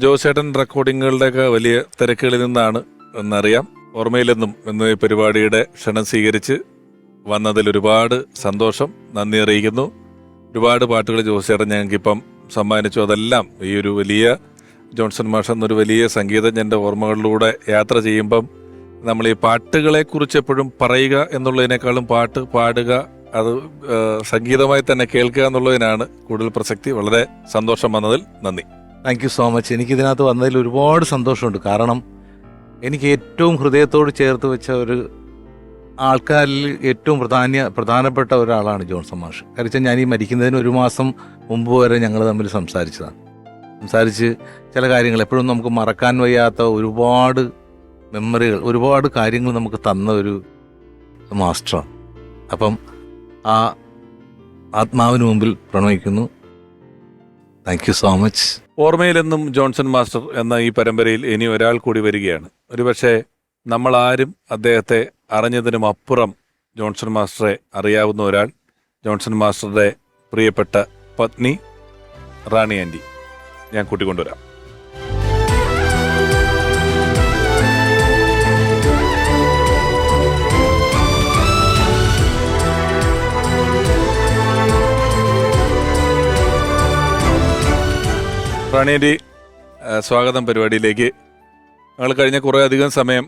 ജോസ് ചേട്ടൻ റെക്കോർഡിങ്ങുകളുടെയൊക്കെ വലിയ തിരക്കുകളിൽ നിന്നാണ് എന്നറിയാം. ഓർമ്മയിലെന്നും എന്ന ഈ പരിപാടിയുടെ ക്ഷണം സ്വീകരിച്ച് വന്നതിൽ ഒരുപാട് സന്തോഷം, നന്ദി അറിയിക്കുന്നു. ഒരുപാട് പാട്ടുകൾ ജോസേട്ടൻ ഞങ്ങൾക്കിപ്പം സമ്മാനിച്ചു. അതെല്ലാം ഈ ഒരു വലിയ ജോൺസൺ മാഷ് എന്നൊരു വലിയ സംഗീതജ്ഞൻ്റെ ഓർമ്മകളിലൂടെ യാത്ര ചെയ്യുമ്പം നമ്മൾ ഈ പാട്ടുകളെക്കുറിച്ച് എപ്പോഴും പറയുക എന്നുള്ളതിനേക്കാളും പാട്ട് പാടുക, അത് സംഗീതമായി തന്നെ കേൾക്കുക എന്നുള്ളതിനാണ് കൂടുതൽ പ്രസക്തി. വളരെ സന്തോഷം വന്നതിൽ നന്ദി. Thank you so much. എനിക്കിതിനകത്ത് വന്നതിൽ ഒരുപാട് സന്തോഷമുണ്ട്. കാരണം എനിക്ക് ഏറ്റവും ഹൃദയത്തോട് ചേർത്ത് വെച്ച ഒരു ആൾക്കാരിൽ ഏറ്റവും പ്രധാനപ്പെട്ട ഒരാളാണ് ജോൺസൺ മാഷ്. കാരണം ഞാൻ ഈ മരിക്കുന്നതിന് ഒരു മാസം മുമ്പ് വരെ ഞങ്ങൾ തമ്മിൽ സംസാരിച്ച് ചില കാര്യങ്ങൾ എപ്പോഴും നമുക്ക് മറക്കാൻ വയ്യാത്ത ഒരുപാട് മെമ്മറികൾ, ഒരുപാട് കാര്യങ്ങൾ നമുക്ക് തന്ന ഒരു മാസ്റ്ററാണ്. അപ്പം ആ ആത്മാവിന് മുമ്പിൽ പ്രണമിക്കുന്നു. Thank you so much. ഓർമ്മയിലെന്നും ജോൺസൺ മാസ്റ്റർ എന്ന ഈ പരമ്പരയിൽ ഇനി ഒരാൾ കൂടി വരികയാണ്. ഒരുപക്ഷെ നമ്മളാരും അദ്ദേഹത്തെ അറിഞ്ഞതിനും അപ്പുറം ജോൺസൺ മാസ്റ്ററെ അറിയാവുന്ന ഒരാൾ, ജോൺസൺ മാസ്റ്ററുടെ പ്രിയപ്പെട്ട പത്നി റാണി ആൻറ്റി. ഞാൻ കൂട്ടിക്കൊണ്ടുവരാം. റാണി ആൻറ്റി, സ്വാഗതം പരിപാടിയിലേക്ക്. ഞങ്ങൾ കഴിഞ്ഞ കുറേ അധികം സമയം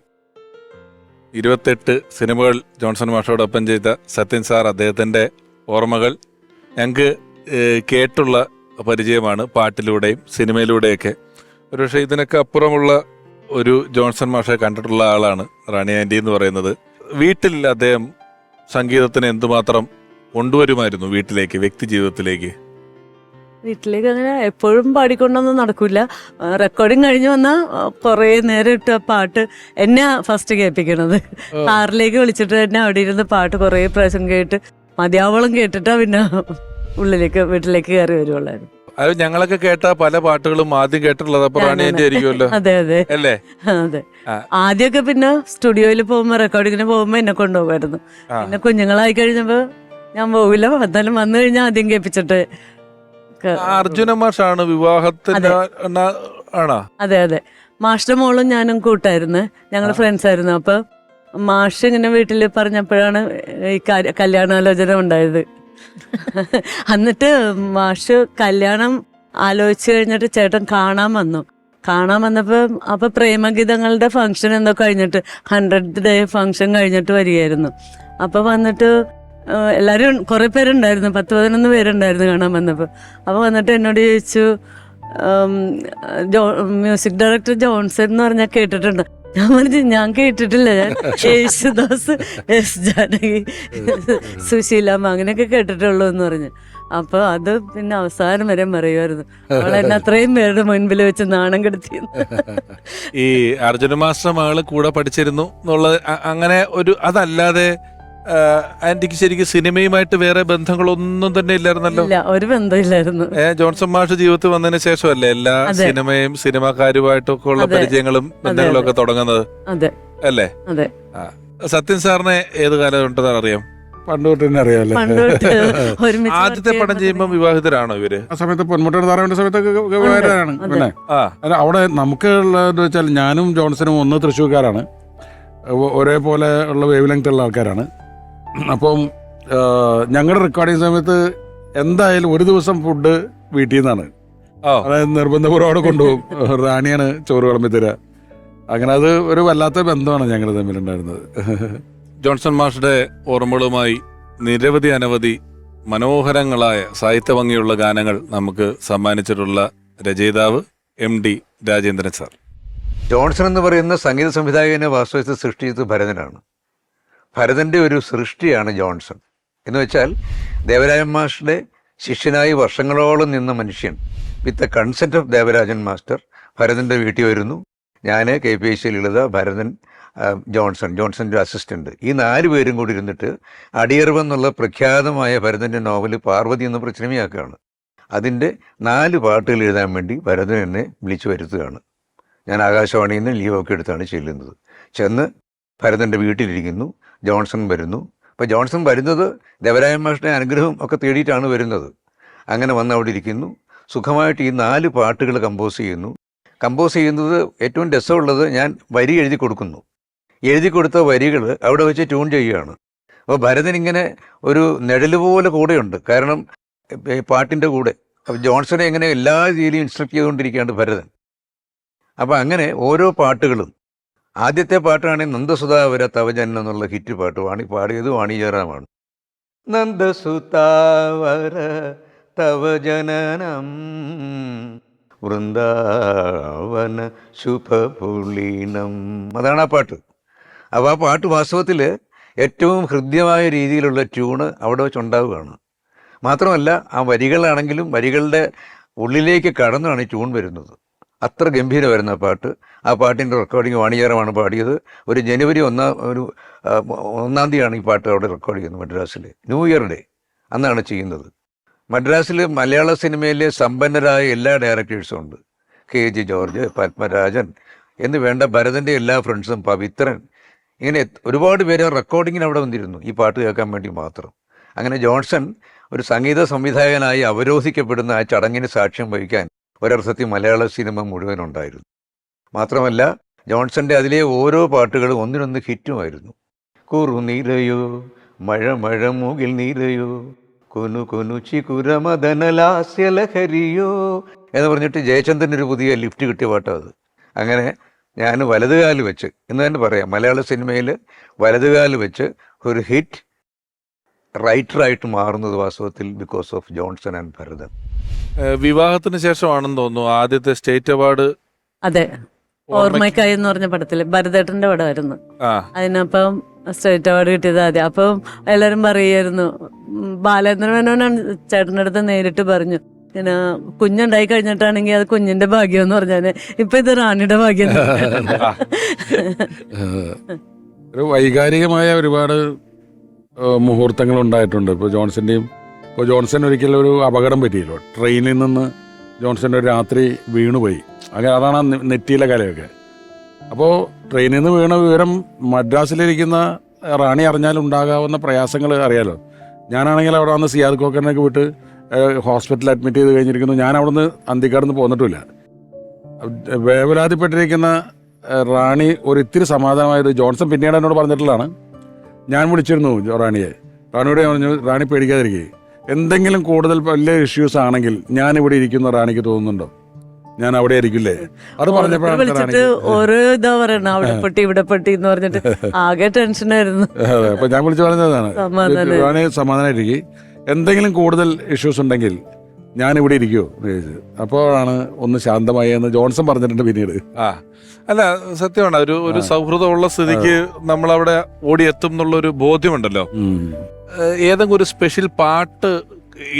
28 സിനിമകൾ ജോൺസൺ മാഷോടൊപ്പം ചെയ്ത സത്യൻ സാർ, അദ്ദേഹത്തിൻ്റെ ഓർമ്മകൾ ഞങ്ങൾക്ക് കേട്ടുള്ള പരിചയമാണ്, പാട്ടിലൂടെയും സിനിമയിലൂടെയൊക്കെ. ഒരുപക്ഷെ ഇതിനൊക്കെ അപ്പുറമുള്ള ഒരു ജോൺസൺ മാഷെ കണ്ടിട്ടുള്ള ആളാണ് റാണി ആൻറ്റി എന്ന് പറയുന്നത്. വീട്ടിൽ അദ്ദേഹം സംഗീതത്തിന് എന്തുമാത്രം കൊണ്ടുവരുമായിരുന്നു വീട്ടിലേക്ക്, വ്യക്തി ജീവിതത്തിലേക്ക്? വീട്ടിലേക്ക് അങ്ങനെ എപ്പോഴും പാടിക്കൊണ്ടൊന്നും നടക്കില്ല. റെക്കോർഡിങ് കഴിഞ്ഞ് വന്നാൽ കുറേ നേരം ഇട്ട പാട്ട് എന്നെ ഫസ്റ്റ് കേൾപ്പിക്കണത്. കാറിലേക്ക് വിളിച്ചിട്ട് തന്നെ അവിടെ ഇരുന്ന് പാട്ട് കുറേ പ്രാവശ്യം കേട്ട് മതിയാവളം കേട്ടിട്ടാ പിന്നെ വീട്ടിലേക്ക് കയറി വരുവുള്ളായിരുന്നു. അത് ഞങ്ങളൊക്കെ കേട്ട പല പാട്ടുകളും ആദ്യം കേട്ടിട്ടുള്ളത് അപ്പൊ റാണി ആൻറ്റി ആയിരിക്കുമല്ലോ. അതെ അതെ അല്ലേ? അതെ. ആദ്യമൊക്കെ പിന്നെ സ്റ്റുഡിയോയിൽ പോകുമ്പോ റെക്കോർഡിങ്ങിന് പോകുമ്പോ എന്നെ കൊണ്ടുപോകുമായിരുന്നു. പിന്നെ കുഞ്ഞുങ്ങളായി കഴിഞ്ഞപ്പോ ഞാൻ പോകില്ല, എന്തായാലും വന്നു കഴിഞ്ഞാൽ ആദ്യം കേൾപ്പിച്ചിട്ട്. അർജുന മാഷാണ് വിവാഹത്തിന്റെ ആണോ? അതെ അതെ. മാഷിന്റെ മോളും ഞാനും കൂട്ടായിരുന്നു, ഞങ്ങൾ ഫ്രണ്ട്സ് ആയിരുന്നു. അപ്പൊ മാഷ് ഇങ്ങനെ വീട്ടിൽ പറഞ്ഞപ്പോഴാണ് ഈ കല്യാണാലോചന ഉണ്ടായത്. എന്നിട്ട് മാഷ് കല്യാണം ആലോചിച്ച് കഴിഞ്ഞിട്ട് ചേട്ടൻ കാണാൻ വന്നപ്പോ അപ്പൊ പ്രേമഗീതങ്ങളുടെ ഫംഗ്ഷൻ എന്തോ കഴിഞ്ഞിട്ട് 100th ഡേ ഫംഗ്ഷൻ കഴിഞ്ഞിട്ട് വരികയായിരുന്നു. അപ്പൊ വന്നിട്ട് എല്ലാരും കുറെ പേരുണ്ടായിരുന്നു, 10-11 പേരുണ്ടായിരുന്നു കാണാൻ വന്നപ്പോ. അപ്പൊ വന്നിട്ട് എന്നോട് ചോദിച്ചു, മ്യൂസിക് ഡയറക്ടർ ജോൺസൺ എന്ന് പറഞ്ഞാൽ കേട്ടിട്ടുണ്ട്? ഞാൻ പറഞ്ഞു ഞാൻ കേട്ടിട്ടില്ല, ഞാൻ യേശുദാസ്, എസ് ജാനകി, സുശീലാമ്മ അങ്ങനെയൊക്കെ കേട്ടിട്ടുള്ളൂ എന്ന് പറഞ്ഞു. അപ്പൊ അത് പിന്നെ അവസാനം വരെ പറയുമായിരുന്നു, അവൾ എന്നെ അത്രയും പേരുടെ മുൻപിൽ വെച്ച് നാണം കെടുത്തി. ഈ അർജുന മാസ്റ്റർ മകള് കൂടെ പഠിച്ചിരുന്നു എന്നുള്ളത് അങ്ങനെ ഒരു, അതല്ലാതെ ആന്റിക്ക് ശരിക്കും സിനിമയുമായിട്ട് വേറെ ബന്ധങ്ങളൊന്നും തന്നെ ഇല്ലായിരുന്നല്ലോ? ഇല്ല, ഒരു ബന്ധമില്ലായിരുന്നു. ജോൺസൺ മാഷ് ജീവിതത്തിൽ വന്നതിന് ശേഷമല്ലേ എല്ലാ സിനിമയും സിനിമാക്കാരുമായിട്ടൊക്കെ ഉള്ള പരിചയങ്ങളും ബന്ധങ്ങളും ഒക്കെ തുടങ്ങുന്നത്? അതെ അല്ലേ? അതെ. സത്യൻ സാറിനെ ഏത് കാലം ഉണ്ടെന്ന് അറിയാം? പണ്ട് തൊട്ട് തന്നെ അറിയാമല്ലോ. ആദ്യത്തെ പടം ചെയ്യുമ്പോൾ വിവാഹിതരാണോ ഇവര്? ആ സമയത്ത് പൊന്മുട്ട താറാവിന്റെ സമയത്തൊക്കെ വിവാഹിതരാണ്. പിന്നെ അല്ല, അവിടെ നമുക്ക് ഉള്ളതെന്ന് വെച്ചാൽ ഞാനും ജോൺസണും ഒന്ന് തൃശ്ശൂർക്കാരാണ്, ഒരേപോലെ ഉള്ള വേവ് ലെങ്ത് ഉള്ള ആൾക്കാരാണ്. അപ്പം ഞങ്ങളുടെ റെക്കോർഡിങ് സമയത്ത് എന്തായാലും ഒരു ദിവസം ഫുഡ് വീട്ടിൽ നിന്നാണ്, അതായത് നിർബന്ധപൂർവ്വം അവിടെ കൊണ്ടുപോകും. റാണിയാണ് ചോറ് വിളമ്പി തരിക. അങ്ങനെ അത് ഒരു വല്ലാത്ത ബന്ധമാണ് ഞങ്ങൾ തമ്മിലുണ്ടായിരുന്നത്. ജോൺസൺ മാഷുടെ ഓർമ്മകളുമായി നിരവധി അനവധി മനോഹരങ്ങളായ സാഹിത്യ ഭംഗിയുള്ള ഗാനങ്ങൾ നമുക്ക് സമ്മാനിച്ചിട്ടുള്ള രചയിതാവ് MD രാജേന്ദ്രൻ സാർ. ജോൺസൺ എന്ന് പറയുന്ന സംഗീത സംവിധായകനെ വാസ്തവത്തിൽ സൃഷ്ടിച്ചത് ഭരതനാണ്. ഭരതൻ്റെ ഒരു സൃഷ്ടിയാണ് ജോൺസൺ. എന്ന് വെച്ചാൽ ദേവരാജൻ മാസ്റ്ററുടെ ശിഷ്യനായി വർഷങ്ങളോളം നിന്ന മനുഷ്യൻ with the consent of Devarajan master ഭരതൻ്റെ വീട്ടിൽ വരുന്നു. ഞാൻ KPSC ലളിത, ഭരതൻ, ജോൺസൻ്റെ അസിസ്റ്റന്റ്, ഈ 4 പേരും കൂടി ഇരുന്നിട്ട് അടിയറവെന്നുള്ള പ്രഖ്യാതമായ ഭരതൻ്റെ നോവൽ പാർവതി എന്ന പ്രശ്നമിയാക്കുകയാണ്. അതിൻ്റെ 4 പാട്ടുകൾ എഴുതാൻ വേണ്ടി ഭരതൻ എന്നെ വിളിച്ചു വരുത്തുകയാണ്. ഞാൻ ആകാശവാണിയിൽ നിന്ന് ലീവൊക്കെ എടുത്താണ് ചെല്ലുന്നത്. ചെന്ന് ഭരതൻ്റെ വീട്ടിലിരിക്കുന്നു. ജോൺസൺ വരുന്നു. അപ്പോൾ ജോൺസൺ വരുന്നത് ദേവരാജൻ മാസ്റ്ററുടെ അനുഗ്രഹം ഒക്കെ തേടിയിട്ടാണ് വരുന്നത്. അങ്ങനെ വന്ന് അവിടെ ഇരിക്കുന്നു. സുഖമായിട്ട് ഈ 4 പാട്ടുകൾ കമ്പോസ് ചെയ്യുന്നത് ഏറ്റവും രസമുള്ളത്, ഞാൻ വരി എഴുതി കൊടുക്കുന്നു. എഴുതി കൊടുത്ത വരികൾ അവിടെ വെച്ച് ട്യൂൺ ചെയ്യുകയാണ്. അപ്പോൾ ഭരതൻ ഇങ്ങനെ ഒരു നിഴല് പോലെ കൂടെയുണ്ട്. കാരണം ഈ പാട്ടിൻ്റെ കൂടെ അപ്പോൾ ജോൺസനെ എങ്ങനെ എല്ലാ രീതിയിലും ഇൻസ്ട്രക്ട് ചെയ്തുകൊണ്ടിരിക്കുകയാണ് ഭരതൻ. അപ്പോൾ അങ്ങനെ ഓരോ പാട്ടുകളും, ആദ്യത്തെ പാട്ടാണെങ്കിൽ നന്ദസുതാവര തവജൻ എന്നുള്ള ഹിറ്റ് പാട്ട് പാടിയത് വാണി ജയറാമാണ്. നന്ദസുതാവര തവജനനം വൃന്ദാവന ശുഭപുളീനം, അതാണ് ആ പാട്ട്. അപ്പോൾ ആ പാട്ട് വാസ്തവത്തിൽ ഏറ്റവും ഹൃദ്യമായ രീതിയിലുള്ള ട്യൂണ് അവിടെ വെച്ചുണ്ടാവുകയാണ്. മാത്രമല്ല ആ വരികളാണെങ്കിലും വരികളുടെ ഉള്ളിലേക്ക് കടന്നാണ് ഈ ട്യൂൺ വരുന്നത്. അത്ര ഗംഭീരമായിരുന്നു ആ പാട്ട്. ആ പാട്ടിൻ്റെ റെക്കോർഡിങ് വാണിജ്യമാണ് പാടിയത്. ഒരു ജനുവരി 1 തീയതിയാണ് ഈ പാട്ട് അവിടെ റെക്കോർഡ് ചെയ്യുന്നത് മദ്രാസിൽ. ന്യൂ ഇയർ ഡേ അന്നാണ് ചെയ്യുന്നത്. മദ്രാസിൽ മലയാള സിനിമയിലെ സമ്പന്നരായ എല്ലാ ഡയറക്ടേഴ്സും ഉണ്ട്. KG ജോർജ്, പത്മരാജൻ എന്ന് വേണ്ട ഭരതൻ്റെ എല്ലാ ഫ്രണ്ട്സും, പവിത്രൻ, ഇങ്ങനെ ഒരുപാട് പേര് റെക്കോർഡിങ്ങിന് അവിടെ വന്നിരുന്നു ഈ പാട്ട് കേൾക്കാൻ വേണ്ടി മാത്രം. അങ്ങനെ ജോൺസൺ ഒരു സംഗീത സംവിധായകനായി അവരോധിക്കപ്പെടുന്ന ആ ചടങ്ങിന് സാക്ഷ്യം വഹിക്കാൻ ഒരർത്ഥത്തിൽ മലയാള സിനിമ മുഴുവനുണ്ടായിരുന്നു. മാത്രമല്ല ജോൺസന്റെ അതിലെ ഓരോ പാട്ടുകളും ഒന്നിനൊന്ന് ഹിറ്റുമായിരുന്നു. കുറുനിരയോ മഴ മഴ മുകിൽ നിരയോ കൊനു കൊനു ചികുരമദനലാസ്യലഹരിയോ എന്ന് പറഞ്ഞിട്ട് ജയചന്ദ്രൻ ഒരു പുതിയ ലിഫ്റ്റ് കിട്ടിയ പാട്ടാണ് അത്. അങ്ങനെ ഞാൻ വലതുകാല് വെച്ച് എന്ന് തന്നെ പറയാം, മലയാള സിനിമയിൽ വലതുകാല് വെച്ച് ഒരു ഹിറ്റ് റൈറ്ററായിട്ട് മാറുന്നത് വാസ്തവത്തിൽ because of Johnson and Bharathan. വിവാഹത്തിന് ശേഷമാണെന്ന് തോന്നുന്നു ആദ്യത്തെ സ്റ്റേറ്റ് അവാർഡ്. അതെ, ഓർമ്മയ്ക്കായി എന്ന് പറഞ്ഞ പടത്തില് ഭരതേട്ടന്റെ പടമായിരുന്നു. അതിനപ്പം സ്റ്റേറ്റ് അവാർഡ് കിട്ടിയത് ആദ്യം. അപ്പം എല്ലാവരും പറയായിരുന്നു, ബാലേന്ദ്ര മേനോനാണ് ചേട്ടൻ്റെ അടുത്ത് നേരിട്ട് പറഞ്ഞു, പിന്നെ കുഞ്ഞുണ്ടായി കഴിഞ്ഞിട്ടാണെങ്കിൽ അത് കുഞ്ഞിന്റെ ഭാഗ്യം എന്ന് പറഞ്ഞാല് ഇപ്പൊ ഇത് റാണിയുടെ ഭാഗ്യം. ഒരു വൈകാരികമായ ഒരുപാട് മുഹൂർത്തങ്ങൾ ഉണ്ടായിട്ടുണ്ട്. ഇപ്പോൾ ജോൺസൺ ഒരിക്കലും ഒരു അപകടം പറ്റിയല്ലോ. ട്രെയിനിൽ നിന്ന് ജോൺസൺ ഒരു രാത്രി വീണുപോയി. അങ്ങനെ അതാണ് ആ നെറ്റിയിലെ കലയൊക്കെ. അപ്പോൾ ട്രെയിനിൽ നിന്ന് വീണ വിവരം മദ്രാസിലിരിക്കുന്ന റാണി അറിഞ്ഞാൽ ഉണ്ടാകാവുന്ന പ്രയാസങ്ങൾ അറിയാലോ. ഞാനാണെങ്കിൽ അവിടെ വന്ന് സിയാദ് കോക്കറിനൊക്കെ വിട്ട് ഹോസ്പിറ്റലിൽ അഡ്മിറ്റ് ചെയ്ത് കഴിഞ്ഞിരിക്കുന്നു. ഞാൻ അവിടെ നിന്ന് അന്തിക്കാടുന്ന് പോന്നിട്ടില്ല. വേവലാതിപ്പെട്ടിരിക്കുന്ന റാണി ഒരിത്തിരി സമാധാനമായത് ജോൺസൺ പിന്നീട് എന്നോട് പറഞ്ഞിട്ടുള്ളതാണ്. ഞാൻ വിളിച്ചിരുന്നു റാണിയോട് പറഞ്ഞു, റാണി പേടിക്കാതിരിക്കുക, എന്തെങ്കിലും കൂടുതൽ വലിയ ഇഷ്യൂസ് ആണെങ്കിൽ ഞാനിവിടെ ഇരിക്കുന്ന റാണിക്ക് തോന്നുന്നുണ്ടോ? ഞാൻ അവിടെ ആയിരിക്കില്ലേ? അത് പറഞ്ഞപ്പോഴാണ് ഓരോ ഇതാ പറയണ, അവിടെ പെട്ടി ഇവിടെ പെട്ടി എന്ന് പറഞ്ഞിട്ട് ആകെ ടെൻഷനായിരുന്നു. അതെ, അപ്പൊ ഞാൻ വിളിച്ചു പറഞ്ഞതാണ്, റാണി സമാധാനമായിരിക്കും, എന്തെങ്കിലും കൂടുതൽ ഇഷ്യൂസ് ഉണ്ടെങ്കിൽ ഞാനിവിടെ ഇരിക്കുമോ എന്ന് ചോദിച്ചത്. അപ്പോഴാണ് ഒന്ന് ശാന്തമായി എന്ന് ജോൺസൺ പറഞ്ഞിട്ടുണ്ട് പിന്നീട്. അല്ല, സത്യമാണ്, ഒരു സൗഹൃദമുള്ള സ്ഥിതിക്ക് നമ്മളവിടെ ഓടിയെത്തും എന്നുള്ളൊരു ബോധ്യമുണ്ടല്ലോ. ഏതെങ്കിലും ഒരു സ്പെഷ്യൽ പാട്ട്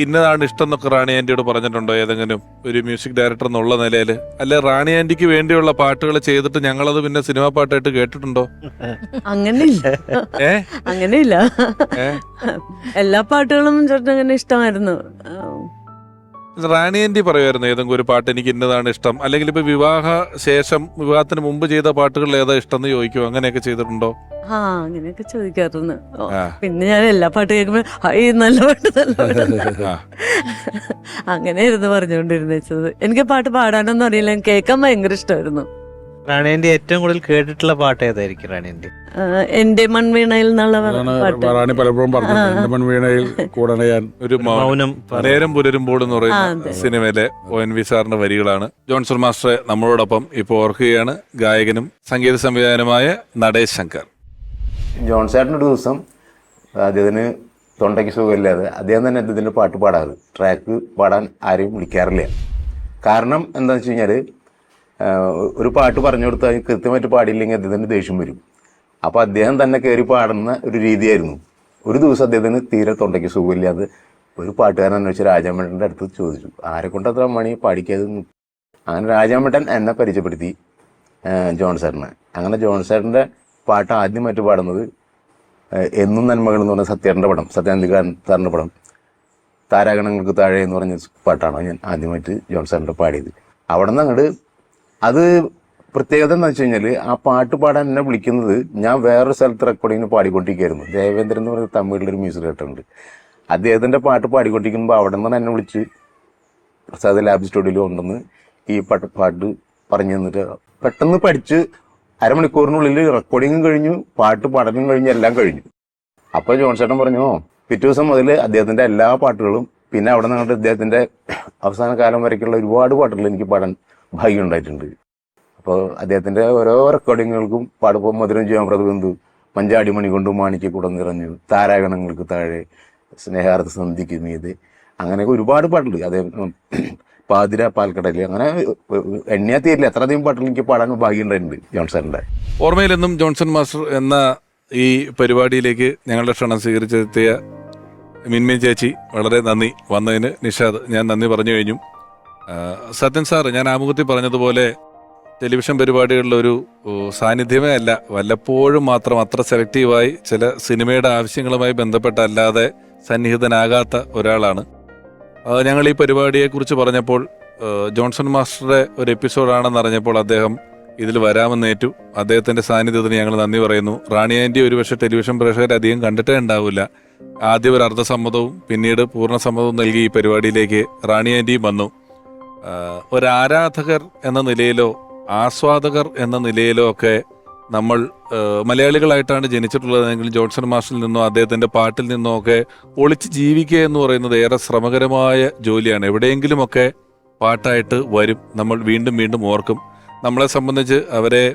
ഇന്നതാണ് ഇഷ്ടം എന്നൊക്കെ റാണി ആന്റിയോട് പറഞ്ഞിട്ടുണ്ടോ? ഏതെങ്കിലും ഒരു മ്യൂസിക് ഡയറക്ടർ എന്നുള്ള നിലയിൽ, അല്ലെ റാണി ആന്റിക്ക് വേണ്ടിയുള്ള പാട്ടുകൾ ചെയ്തിട്ട് ഞങ്ങളത് പിന്നെ സിനിമാ പാട്ടായിട്ട് കേട്ടിട്ടുണ്ടോ? അങ്ങനെയില്ല. എല്ലാ പാട്ടുകളും ചേട്ടൻ അങ്ങനെ ഇഷ്ടമായിരുന്നു. റാണി ആന്റി പറയുമായിരുന്നു ഏതെങ്കിലും ഒരു പാട്ട് എനിക്ക് ഇന്നതാണ് ഇഷ്ടം, അല്ലെങ്കിൽ ഇപ്പൊ വിവാഹത്തിന് മുമ്പ് ചെയ്ത പാട്ടുകളിൽ ഏതാ ഇഷ്ടം എന്ന് ചോദിക്കുമോ? അങ്ങനെയൊക്കെ ചെയ്തിട്ടുണ്ടോ? അങ്ങനെയൊക്കെ ചോദിക്കാറുണ്ട്. പിന്നെ ഞാൻ എല്ലാ പാട്ട് കേൾക്കുമ്പോ നല്ല പാട്ട് അങ്ങനെയായിരുന്നു പറഞ്ഞുകൊണ്ടിരുന്നത്. എനിക്ക് പാട്ട് പാടാനൊന്നും അറിയില്ല, കേൾക്കാൻ ഭയങ്കര ഇഷ്ടമായിരുന്നു. റാണേന്റെ ഏറ്റവും കൂടുതൽ കേട്ടിട്ടുള്ള പാട്ട് ഏതായിരിക്കും റാണേന്റെ? എന്റെ മൺവീണയിൽ എന്നുള്ള റാണി പലപ്പോഴും പറഞ്ഞു, മൺവീണയിൽ കൂടെ ഞാൻ ഒരു മൗനം നേരം പുലരുമ്പോൾ എന്ന് പറയുന്ന സിനിമയിലെ ONV സാറിന്റെ വരികളാണ്. ജോൺസൺ മാസ്റ്ററെ നമ്മളോടൊപ്പം ഇപ്പോൾ ഓർക്കുകയാണ് ഗായകനും സംഗീത സംവിധായകനുമായ നടേശ് ശങ്കർ. ജോൺസേട്ടൻ ഒരു ദിവസം അദ്ദേഹത്തിന് തൊണ്ടയ്ക്ക് സുഖമില്ലാതെ അദ്ദേഹം തന്നെ അദ്ദേഹത്തിൻ്റെ പാട്ട് പാടാറ്. ട്രാക്ക് പാടാൻ ആരെയും വിളിക്കാറില്ല. കാരണം എന്താണെന്ന് വെച്ച് കഴിഞ്ഞാൽ ഒരു പാട്ട് പറഞ്ഞു കൊടുത്താൽ കൃത്യമായിട്ട് പാടിയില്ലെങ്കിൽ അദ്ദേഹത്തിന് ദേഷ്യം വരും. അപ്പോൾ അദ്ദേഹം തന്നെ കയറി പാടുന്ന ഒരു രീതിയായിരുന്നു. ഒരു ദിവസം അദ്ദേഹത്തിന് തീരെ തൊണ്ടയ്ക്ക് സുഖമില്ലാതെ ഒരു പാട്ടുകാരൻ അന്വേഷിച്ച് രാജാമേട്ടൻ്റെ അടുത്ത് ചോദിച്ചു, ആരെക്കൊണ്ട് അത്ര മണി പാടിക്കാതെ. അങ്ങനെ രാജാമേട്ടൻ എന്നെ പരിചയപ്പെടുത്തി ജോൺസേട്ടനെ. അങ്ങനെ ജോൺസേട്ടൻ്റെ പാട്ട് ആദ്യമായിട്ട് പാടുന്നത് എന്നും നന്മകൾ എന്ന് പറഞ്ഞ സത്യാനന്ദിക്കാരൻ്റെ പടം താരാഗണങ്ങൾക്ക് താഴെ എന്ന് പറഞ്ഞ പാട്ടാണ് ഞാൻ ആദ്യമായിട്ട് ജോൺസേട്ടൻ്റെ പാടിയത്. അവിടെ നിന്ന് അങ്ങോട്ട് അത് പ്രത്യേകത എന്താ വെച്ച് കഴിഞ്ഞാൽ ആ പാട്ട് പാടാൻ എന്നെ വിളിക്കുന്നത് ഞാൻ വേറൊരു സ്ഥലത്ത് റെക്കോർഡിങ്ങിന് പാടിക്കൊണ്ടിരിക്കുകയായിരുന്നു. ദേവേന്ദ്രൻ എന്ന് പറയുന്ന തമിഴിലൊരു മ്യൂസിക് ഡയറക്ടറുണ്ട്. അദ്ദേഹത്തിൻ്റെ പാട്ട് പാടിക്കൊണ്ടിരിക്കുമ്പോൾ അവിടെ നിന്ന് എന്നെ വിളിച്ച് പ്രസാദ് ലാബ് സ്റ്റുഡിയോയിൽ കൊണ്ടുവന്ന് ഈ പാട്ട് പറഞ്ഞു തന്നിട്ട് പെട്ടെന്ന് പഠിച്ച് അരമണിക്കൂറിനുള്ളിൽ റെക്കോർഡിങ്ങും കഴിഞ്ഞു, പാട്ട് പാടലും കഴിഞ്ഞു, എല്ലാം കഴിഞ്ഞു. അപ്പോൾ ജോൺസേട്ടൻ പറഞ്ഞു പിറ്റേ ദിവസം മുതൽ അദ്ദേഹത്തിൻ്റെ എല്ലാ പാട്ടുകളും, പിന്നെ അവിടെ നിന്നിട്ട് അദ്ദേഹത്തിൻ്റെ അവസാന കാലം വരയ്ക്കുള്ള ഒരുപാട് പാട്ടുകൾ എനിക്ക് പാടാൻ ഭാഗ്യം ഉണ്ടായിട്ടുണ്ട്. അപ്പോൾ അദ്ദേഹത്തിൻ്റെ ഓരോ റെക്കോർഡിങ്ങുകൾക്കും പാടുമ്പോൾ മധുരം ചെയ്യാൻ പ്രതിബന്ധു, മഞ്ചാടി മണി കൊണ്ട് മാണിക്കൂടം നിറഞ്ഞു, താരാഗണങ്ങൾക്ക് താഴെ, സ്നേഹാർത്ഥ സന്ധിക്ക് മീത്, അങ്ങനെയൊക്കെ ഒരുപാട് പാട്ടുണ്ട്. അതേ പാതിര പാൽക്കടല്, അങ്ങനെ എണ്ണിയാ തീരില്ല എത്രയധികം പാട്ടുകൾ എനിക്ക് പാടാൻ ഭാഗ്യം ഉണ്ടായിട്ടുണ്ട് ജോൺസേട്ടൻ്റെ. ഓർമ്മയിലെന്നും ജോൺസൺ മാസ്റ്റർ എന്ന ഈ പരിപാടിയിലേക്ക് ഞങ്ങളുടെ ക്ഷണം സ്വീകരിച്ചെത്തിയ മിൻമിൻ ചേച്ചി വളരെ നന്ദി. വന്നതിന് നിഷാദ് ഞാൻ നന്ദി പറഞ്ഞു കഴിഞ്ഞു. സത്യൻ സാർ, ഞാൻ ആമുഖത്തിൽ പറഞ്ഞതുപോലെ ടെലിവിഷൻ പരിപാടികളിലൊരു സാന്നിധ്യമേ അല്ല, വല്ലപ്പോഴും മാത്രം അത്ര സെലക്റ്റീവായി ചില സിനിമയുടെ ആവശ്യങ്ങളുമായി ബന്ധപ്പെട്ടല്ലാതെ സന്നിഹിതനാകാത്ത ഒരാളാണ്. ഞങ്ങൾ ഈ പരിപാടിയെക്കുറിച്ച് പറഞ്ഞപ്പോൾ ജോൺസൺ മാസ്റ്ററുടെ ഒരു എപ്പിസോഡാണെന്ന് അറിഞ്ഞപ്പോൾ അദ്ദേഹം ഇതിൽ വരാമെന്നേറ്റു. അദ്ദേഹത്തിൻ്റെ സാന്നിധ്യത്തിന് ഞങ്ങൾ നന്ദി പറയുന്നു. റാണി ആൻറ്റി ഒരുപക്ഷെ ടെലിവിഷൻ പ്രേക്ഷകർ അധികം കണ്ടിട്ടേ ഉണ്ടാവില്ല. ആദ്യം ഒരു അർദ്ധസമ്മതവും പിന്നീട് പൂർണ്ണസമ്മതവും നൽകി ഈ പരിപാടിയിലേക്ക് റാണി ആൻറ്റിയും വന്നു. ഒരാരാധകർ എന്ന നിലയിലോ ആസ്വാദകർ എന്ന നിലയിലോ ഒക്കെ നമ്മൾ മലയാളികളായിട്ടാണ് ജനിച്ചിട്ടുള്ളതെങ്കിൽ ജോൺസൺ മാസ്റ്ററിൽ നിന്നോ അദ്ദേഹത്തിൻ്റെ പാട്ടിൽ നിന്നോ ഒക്കെ ഒളിച്ച് ജീവിക്കുക എന്ന് പറയുന്നത് ഏറെ ശ്രമകരമായ ജോലിയാണ്. എവിടെയെങ്കിലുമൊക്കെ പാട്ടായിട്ട് വരും, നമ്മൾ വീണ്ടും വീണ്ടും ഓർക്കും. നമ്മളെ സംബന്ധിച്ച് അവരെ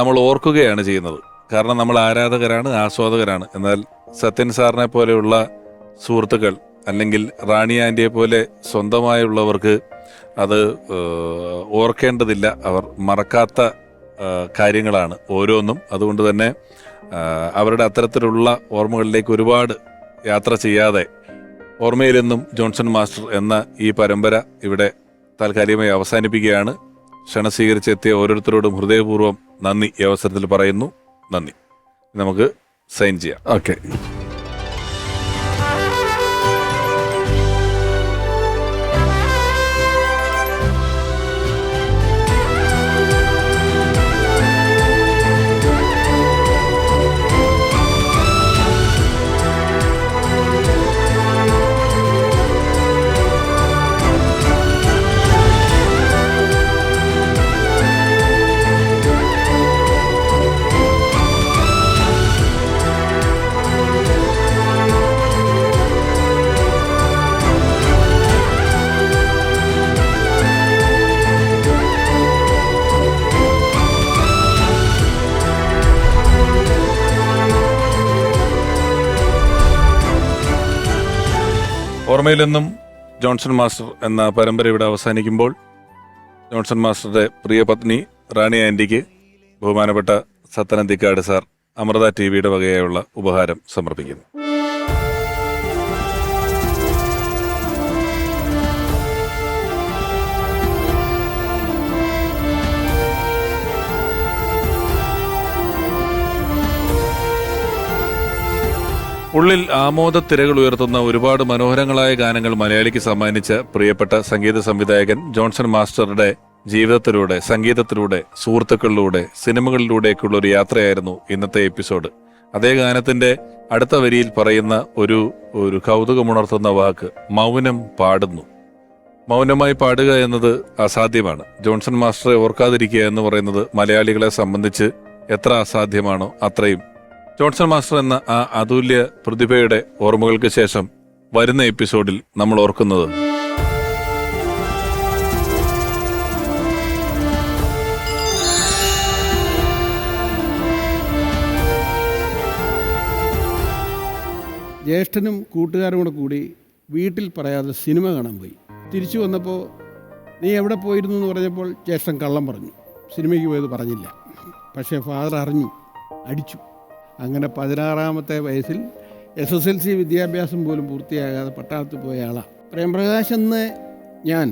നമ്മൾ ഓർക്കുകയാണ് ചെയ്യുന്നത്. കാരണം നമ്മൾ ആരാധകരാണ്, ആസ്വാദകരാണ്. എന്നാൽ സത്യൻ സാറിനെ പോലെയുള്ള സുഹൃത്തുക്കൾ അല്ലെങ്കിൽ റാണി ആൻറ്റിയെ പോലെ സ്വന്തമായുള്ളവർക്ക് അത് ഓർക്കേണ്ടതില്ല. അവർ മറക്കാത്ത കാര്യങ്ങളാണ് ഓരോന്നും. അതുകൊണ്ട് തന്നെ അവരുടെ അത്തരത്തിലുള്ള ഓർമ്മകളിലേക്ക് ഒരുപാട് യാത്ര ചെയ്യാതെ ഓർമ്മയിലെന്നും ജോൺസൺ മാസ്റ്റർ എന്ന ഈ പരമ്പര ഇവിടെ താൽക്കാലികമായി അവസാനിപ്പിക്കുകയാണ്. ക്ഷണം സ്വീകരിച്ചെത്തിയ ഓരോരുത്തരോടും ഹൃദയപൂർവ്വം നന്ദി ഈ അവസരത്തിൽ പറയുന്നു. നന്ദി. നമുക്ക് സൈൻ ചെയ്യാം. ഓക്കെ. ഓർമ്മയിലെന്നും ജോൺസൺ മാസ്റ്റർ എന്ന പരമ്പര ഇവിടെ അവസാനിക്കുമ്പോൾ ജോൺസൺ മാസ്റ്ററുടെ പ്രിയ പത്നി റാണി ആൻറ്റിക്ക് ബഹുമാനപ്പെട്ട സത്തനന്തിക്കാട് സാർ അമൃത TV വകയായുള്ള ഉപഹാരം സമർപ്പിക്കുന്നു. ഉള്ളിൽ ആമോദത്തിരകൾ ഉയർത്തുന്ന ഒരുപാട് മനോഹരങ്ങളായ ഗാനങ്ങൾ മലയാളിക്ക് സമ്മാനിച്ച പ്രിയപ്പെട്ട സംഗീത സംവിധായകൻ ജോൺസൺ മാസ്റ്ററുടെ ജീവിതത്തിലൂടെ, സംഗീതത്തിലൂടെ, സുഹൃത്തുക്കളിലൂടെ, സിനിമകളിലൂടെയൊക്കെയുള്ള ഒരു യാത്രയായിരുന്നു ഇന്നത്തെ എപ്പിസോഡ്. അതേ ഗാനത്തിന്റെ അടുത്ത വരിയിൽ പറയുന്ന ഒരു കൗതുകമുണർത്തുന്ന വാക്ക് മൗനം പാടുന്നു. മൗനമായി പാടുക എന്നത് അസാധ്യമാണ്. ജോൺസൺ മാസ്റ്ററെ ഓർക്കാതിരിക്കുക എന്ന് പറയുന്നത് മലയാളികളെ സംബന്ധിച്ച് എത്ര അസാധ്യമാണോ അത്രയും. ജോൺസൺ മാസ്റ്റർ എന്ന ആ അതുല്യ പ്രതിഭയുടെ ഓർമ്മകൾക്ക് ശേഷം വരുന്ന എപ്പിസോഡിൽ നമ്മൾ ഓർക്കുന്നത് ജ്യേഷ്ഠനും കൂട്ടുകാരും കൂടെ കൂടി വീട്ടിൽ പറയാതെ സിനിമ കാണാൻ പോയി. തിരിച്ചു വന്നപ്പോൾ നീ എവിടെ പോയിരുന്നു എന്ന് പറഞ്ഞപ്പോൾ ജ്യേഷ്ഠൻ കള്ളം പറഞ്ഞു, സിനിമയ്ക്ക് പോയത് പറഞ്ഞില്ല. പക്ഷേ ഫാദർ അറിഞ്ഞു, അടിച്ചു. അങ്ങനെ 16-ാമത്തെ വയസ്സിൽ SSLC വിദ്യാഭ്യാസം പോലും പൂർത്തിയാകാതെ പട്ടാളത്തിൽ പോയ ആളാണ് പ്രേംപ്രകാശ്. എന്ന് ഞാൻ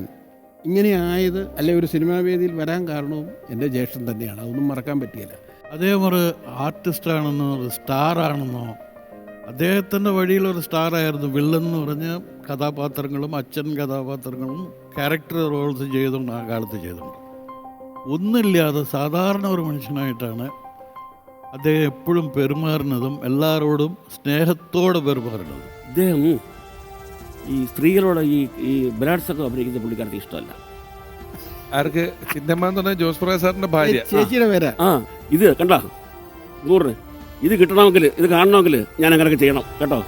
ഇങ്ങനെ ആയത് അല്ലെ ഒരു സിനിമാ വേദിയിൽ വരാൻ കാരണവും എൻ്റെ ജ്യേഷ്ഠൻ തന്നെയാണ്. അതൊന്നും മറക്കാൻ പറ്റിയില്ല. അദ്ദേഹം ഒരു ആർട്ടിസ്റ്റാണെന്നോ ഒരു സ്റ്റാറാണെന്നോ, അദ്ദേഹത്തിൻ്റെ വഴിയിലൊരു സ്റ്റാറായിരുന്നു. വില്ലൻ എന്ന് പറഞ്ഞ കഥാപാത്രങ്ങളും അച്ഛൻ കഥാപാത്രങ്ങളും ക്യാരക്ടർ റോൾസ് ചെയ്തുകൊണ്ട് ആ കാലത്ത് ചെയ്തിട്ടുണ്ട്. ഒന്നുമില്ലാതെ സാധാരണ ഒരു മനുഷ്യനായിട്ടാണ് അദ്ദേഹം എപ്പോഴും പെരുമാറുന്നതും എല്ലാവരോടും സ്നേഹത്തോടെ പെരുമാറുന്നതും. അദ്ദേഹം ഈ സ്ത്രീകളോട് ഈ ബ്രാഡ്സൊക്കെ അഭിനയിക്കുന്ന പുള്ളിക്കാർക്ക് ഇഷ്ടമല്ല. ആർക്ക്? ചിന്നമ്മ എന്ന് പറഞ്ഞാൽ ജോസ് പ്രകാശ് സാറിന്റെ ഭാര്യ. ചേച്ചിയുടെ പേരാ. ആ ഇത് കണ്ട 100 ഇത് കിട്ടണമെങ്കിൽ ഇത് കാണണമെങ്കിൽ ഞാൻ അങ്ങനെയൊക്കെ ചെയ്യണം കേട്ടോ.